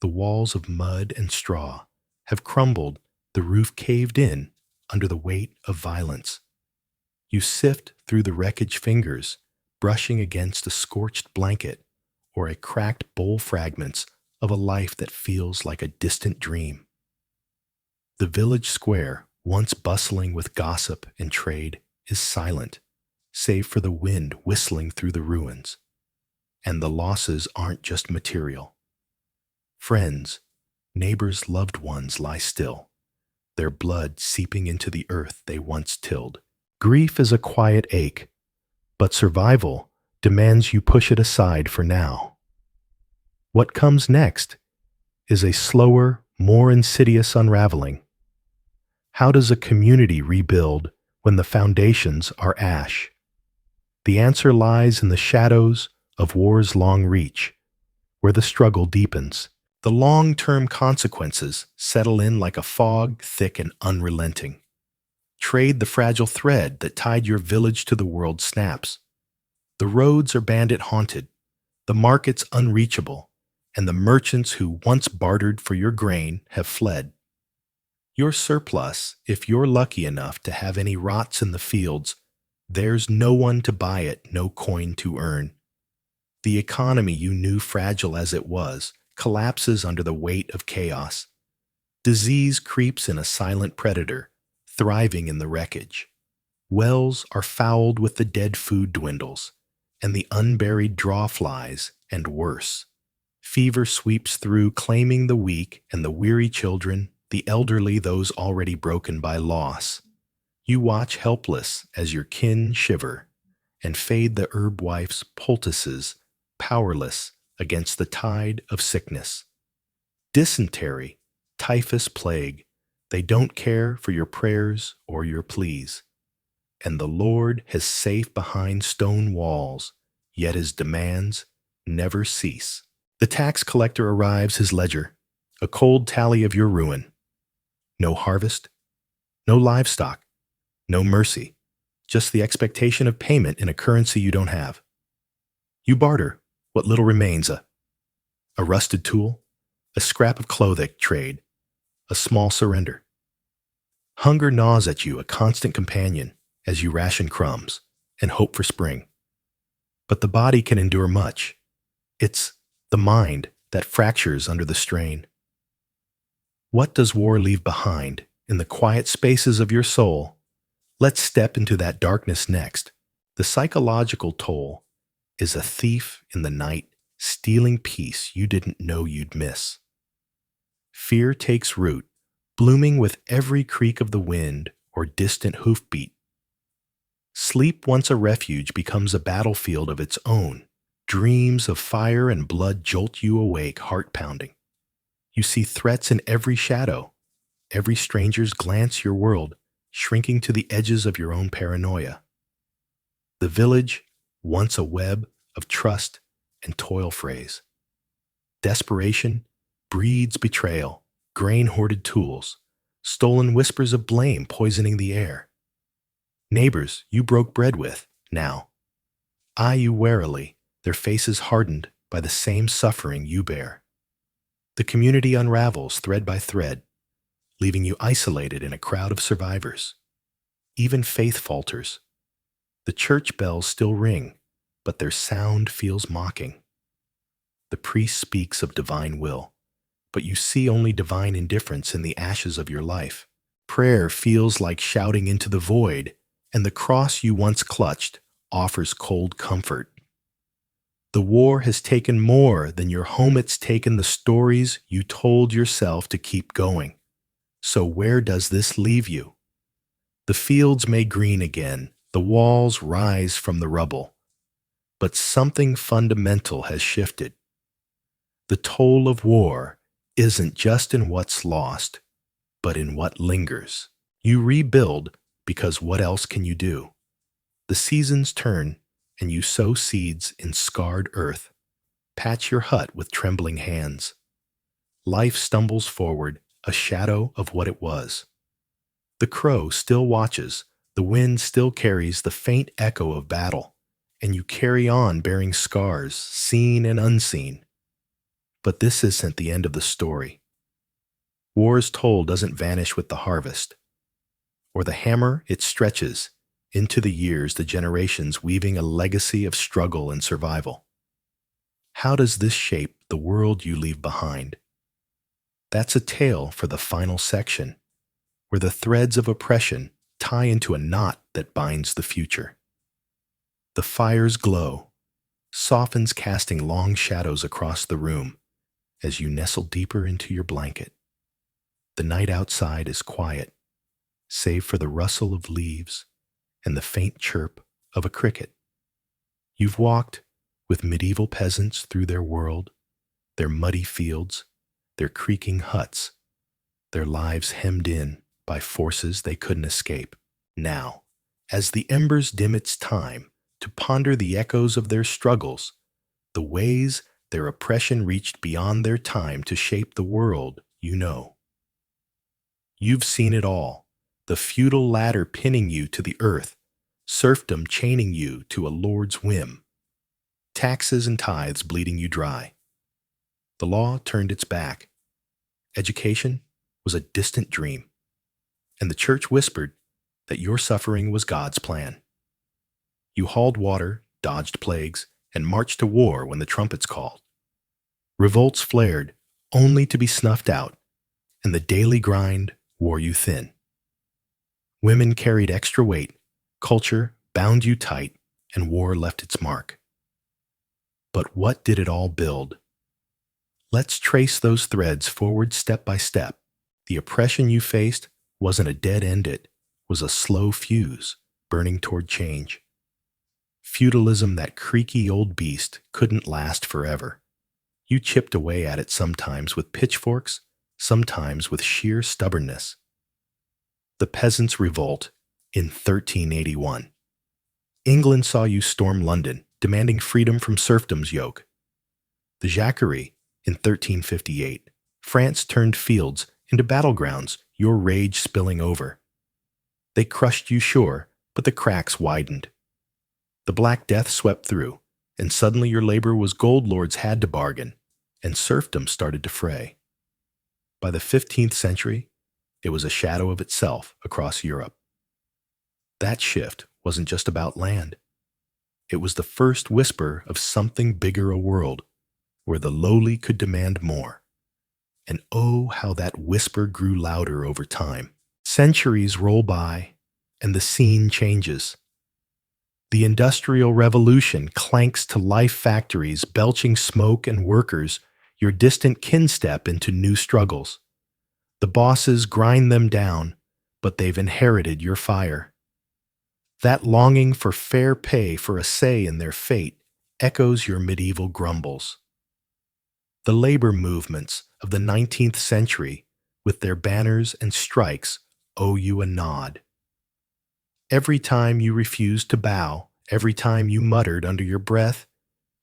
The walls of mud and straw have crumbled, the roof caved in under the weight of violence. You sift through the wreckage, fingers brushing against a scorched blanket or a cracked bowl, fragments of a life that feels like a distant dream. The village square, once bustling with gossip and trade, is silent, save for the wind whistling through the ruins. And the losses aren't just material. Friends, neighbors, loved ones lie still, their blood seeping into the earth they once tilled. Grief is a quiet ache, but survival demands you push it aside for now. What comes next is a slower, more insidious unraveling. How does a community rebuild when the foundations are ash? The answer lies in the shadows of war's long reach, where the struggle deepens. The long-term consequences settle in like a fog, thick and unrelenting. Trade, the fragile thread that tied your village to the world, snaps. The roads are bandit-haunted, the markets unreachable, and the merchants who once bartered for your grain have fled. Your surplus, if you're lucky enough to have any rots in the fields, there's no one to buy it, no coin to earn. The economy you knew fragile as it was collapses under the weight of chaos. Disease creeps in a silent predator, thriving in the wreckage. Wells are fouled with the dead food dwindles, and the unburied draw flies, and worse. Fever sweeps through, claiming the weak and the weary children, the elderly, those already broken by loss. You watch helpless as your kin shiver, and fade the herb wife's poultices, powerless against the tide of sickness. Dysentery, typhus plague, they don't care for your prayers or your pleas. And the Lord is safe behind stone walls, yet his demands never cease. The tax collector arrives his ledger, a cold tally of your ruin. No harvest, no livestock, no mercy, just the expectation of payment in a currency you don't have. You barter what little remains, a rusted tool, a scrap of clothing trade, a small surrender. Hunger gnaws at you, a constant companion, as you ration crumbs and hope for spring. But the body can endure much. It's the mind that fractures under the strain. What does war leave behind in the quiet spaces of your soul? Let's step into that darkness next. The psychological toll is a thief in the night, stealing peace you didn't know you'd miss. Fear takes root, blooming with every creak of the wind or distant hoofbeat. Sleep, once a refuge, becomes a battlefield of its own. Dreams of fire and blood jolt you awake, heart-pounding. You see threats in every shadow, every stranger's glance your world, shrinking to the edges of your own paranoia. The village, once a web of trust and toil phrase. Desperation breeds betrayal, grain-hoarded tools, stolen whispers of blame poisoning the air. Neighbors you broke bread with, now eye you warily, their faces hardened by the same suffering you bear. The community unravels thread by thread, leaving you isolated in a crowd of survivors. Even faith falters. The church bells still ring, but their sound feels mocking. The priest speaks of divine will, but you see only divine indifference in the ashes of your life. Prayer feels like shouting into the void, and the cross you once clutched offers cold comfort. The war has taken more than your home, it's taken the stories you told yourself to keep going. So where does this leave you? The fields may green again, the walls rise from the rubble, but something fundamental has shifted. The toll of war isn't just in what's lost, but in what lingers. You rebuild because what else can you do? The seasons turn, and you sow seeds in scarred earth. Patch your hut with trembling hands. Life stumbles forward, a shadow of what it was. The crow still watches, the wind still carries the faint echo of battle, and you carry on bearing scars, seen and unseen. But this isn't the end of the story. War's toll doesn't vanish with the harvest, or the hammer it stretches into the years, the generations weaving a legacy of struggle and survival. How does this shape the world you leave behind? That's a tale for the final section, where the threads of oppression tie into a knot that binds the future. The fire's glow softens, casting long shadows across the room as you nestle deeper into your blanket. The night outside is quiet, save for the rustle of leaves and the faint chirp of a cricket. You've walked with medieval peasants through their world, their muddy fields, their creaking huts, their lives hemmed in by forces they couldn't escape. Now, as the embers dim, it's time to ponder the echoes of their struggles, the ways their oppression reached beyond their time to shape the world you know. You've seen it all, the feudal ladder pinning you to the earth, serfdom chaining you to a lord's whim, taxes and tithes bleeding you dry. The law turned its back. Education was a distant dream. and the church whispered that your suffering was God's plan. You hauled water, dodged plagues, and marched to war when the trumpets called. Revolts flared, only to be snuffed out, and the daily grind wore you thin. Women carried extra weight, culture bound you tight, and war left its mark. But what did it all build? Let's trace those threads forward step by step. The oppression you faced wasn't a dead end, it was a slow fuse burning toward change. Feudalism, that creaky old beast, couldn't last forever. You chipped away at it sometimes with pitchforks, sometimes with sheer stubbornness. The Peasants' Revolt in 1381. England saw you storm London, demanding freedom from serfdom's yoke. The Jacquerie in 1358. France turned fields into battlegrounds, your rage spilling over. They crushed you, sure, but the cracks widened. The Black Death swept through, and suddenly your labor was gold lords had to bargain, and serfdom started to fray. By the 15th century, it was a shadow of itself across Europe. That shift wasn't just about land. It was the first whisper of something bigger, a world where the lowly could demand more. And oh, how that whisper grew louder over time. Centuries roll by, and the scene changes. The Industrial Revolution clanks to life, factories belching smoke and workers, your distant kin step into new struggles. The bosses grind them down, but they've inherited your fire. That longing for fair pay, for a say in their fate, echoes your medieval grumbles. The labor movements of the 19th century, with their banners and strikes, owe you a nod. Every time you refused to bow, every time you muttered under your breath,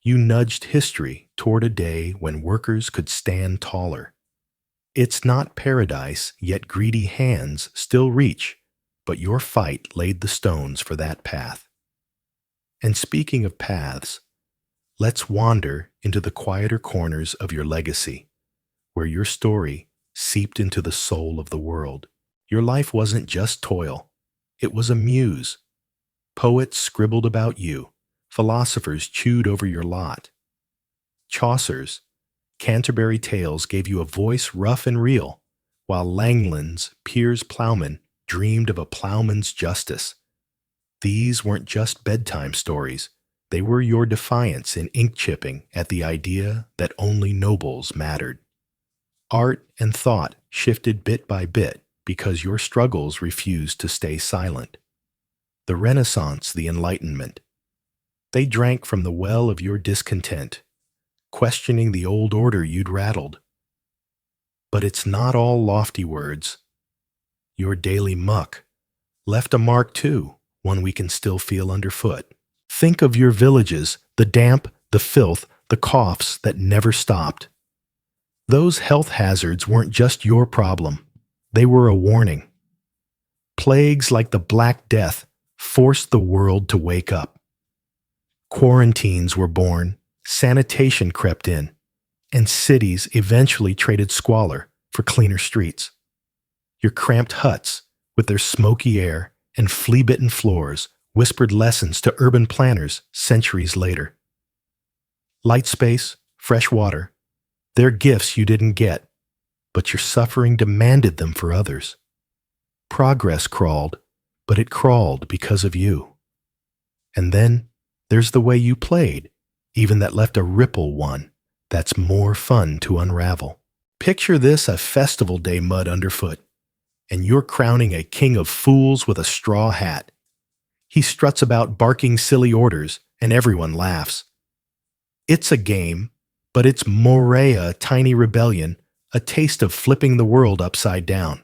you nudged history toward a day when workers could stand taller. It's not paradise, yet greedy hands still reach, but your fight laid the stones for that path. And speaking of paths, let's wander into the quieter corners of your legacy, where your story seeped into the soul of the world. Your life wasn't just toil, it was a muse. Poets scribbled about you, philosophers chewed over your lot. Chaucer's Canterbury Tales gave you a voice rough and real, while Langland's Piers Plowman dreamed of a plowman's justice. These weren't just bedtime stories, they were your defiance in ink chipping at the idea that only nobles mattered. Art and thought shifted bit by bit because your struggles refused to stay silent. The Renaissance, the Enlightenment. They drank from the well of your discontent, questioning the old order you'd rattled. But it's not all lofty words. Your daily muck left a mark too, one we can still feel underfoot. Think of your villages, the damp, the filth, the coughs that never stopped. Those health hazards weren't just your problem, they were a warning. Plagues like the Black Death forced the world to wake up. Quarantines were born, sanitation crept in, and cities eventually traded squalor for cleaner streets. Your cramped huts, with their smoky air and flea-bitten floors, whispered lessons to urban planners centuries later. Light space, fresh water, they're gifts you didn't get, but your suffering demanded them for others. Progress crawled, but it crawled because of you. And then there's the way you played, even that left a ripple one that's more fun to unravel. Picture this, a festival day mud underfoot, and you're crowning a king of fools with a straw hat. He struts about barking silly orders, and everyone laughs. It's a game, but it's Morea, a tiny rebellion, a taste of flipping the world upside down.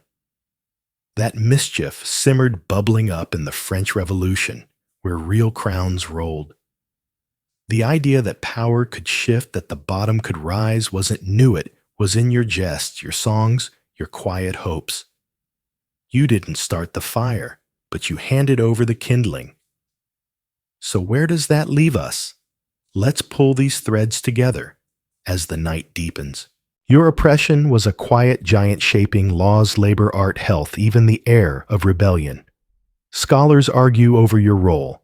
That mischief simmered bubbling up in the French Revolution, where real crowns rolled. The idea that power could shift, that the bottom could rise, wasn't new, it was in your jests, your songs, your quiet hopes. You didn't start the fire, but you handed over the kindling. So where does that leave us? Let's pull these threads together as the night deepens. Your oppression was a quiet giant shaping laws, labor, art, health, even the air of rebellion. Scholars argue over your role.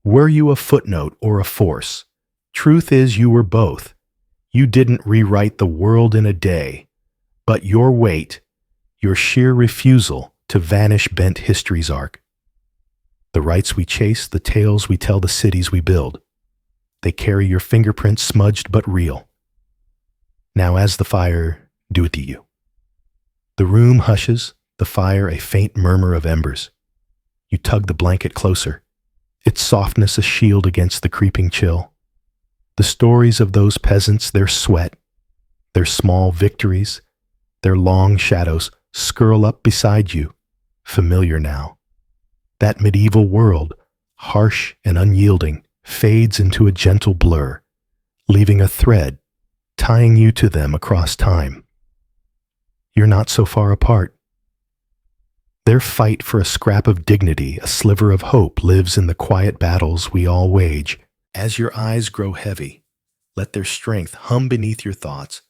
Were you a footnote or a force? Truth is, you were both. You didn't rewrite the world in a day, but your weight, your sheer refusal to vanish bent history's arc. The rights we chase, the tales we tell, the cities we build. They carry your fingerprints, smudged but real. Now as the fire, do it to you. The room hushes, the fire a faint murmur of embers. You tug the blanket closer, its softness a shield against the creeping chill. The stories of those peasants, their sweat, their small victories, their long shadows skirl up beside you, familiar now. That medieval world, harsh and unyielding, fades into a gentle blur, leaving a thread tying you to them across time. You're not so far apart. Their fight for a scrap of dignity, a sliver of hope, lives in the quiet battles we all wage. As your eyes grow heavy, let their strength hum beneath your thoughts,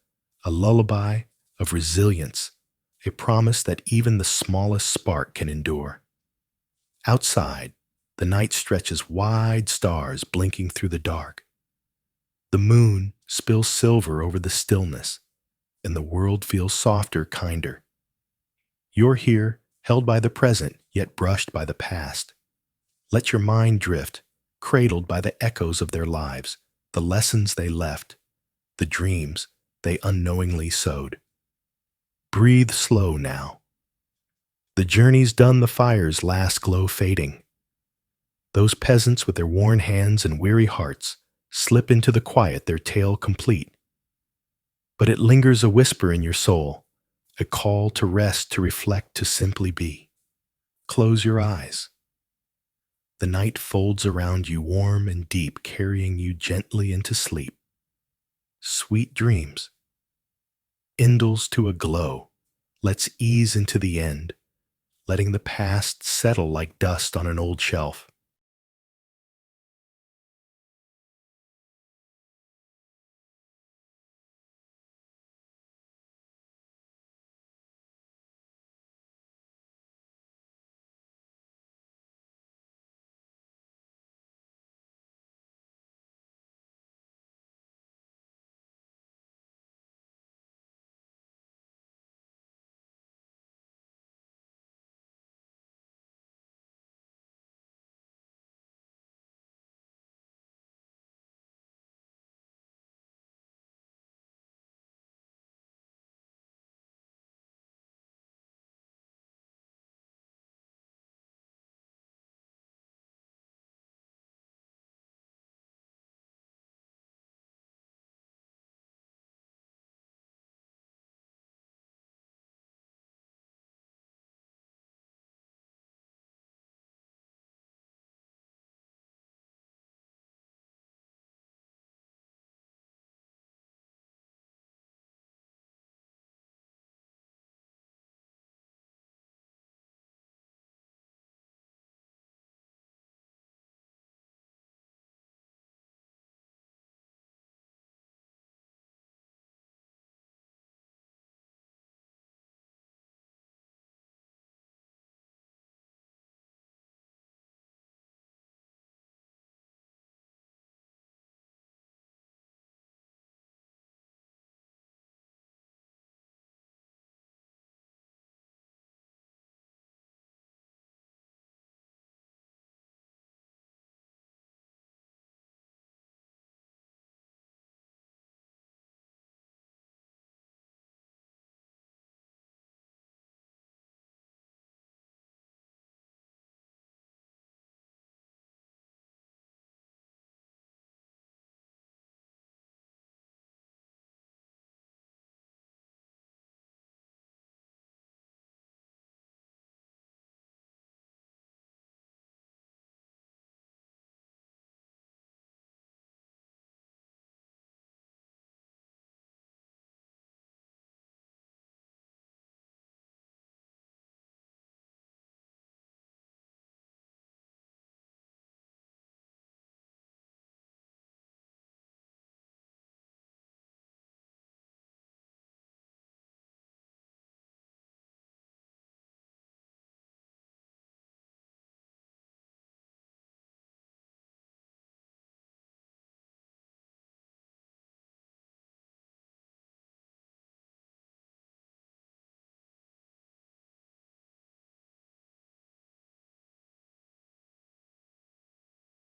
a lullaby of resilience, a promise that even the smallest spark can endure. Outside, the night stretches wide, stars blinking through the dark. The moon spills silver over the stillness, and the world feels softer, kinder. You're here, held by the present, yet brushed by the past. Let your mind drift, cradled by the echoes of their lives, the lessons they left, the dreams they unknowingly sowed. Breathe slow now. The journey's done, the fire's last glow fading. Those peasants with their worn hands and weary hearts slip into the quiet, their tale complete. But it lingers a whisper in your soul, a call to rest, to reflect, to simply be. Close your eyes. The night folds around you, warm and deep, carrying you gently into sleep. Sweet dreams. Indles to a glow. Let's ease into the end, letting the past settle like dust on an old shelf.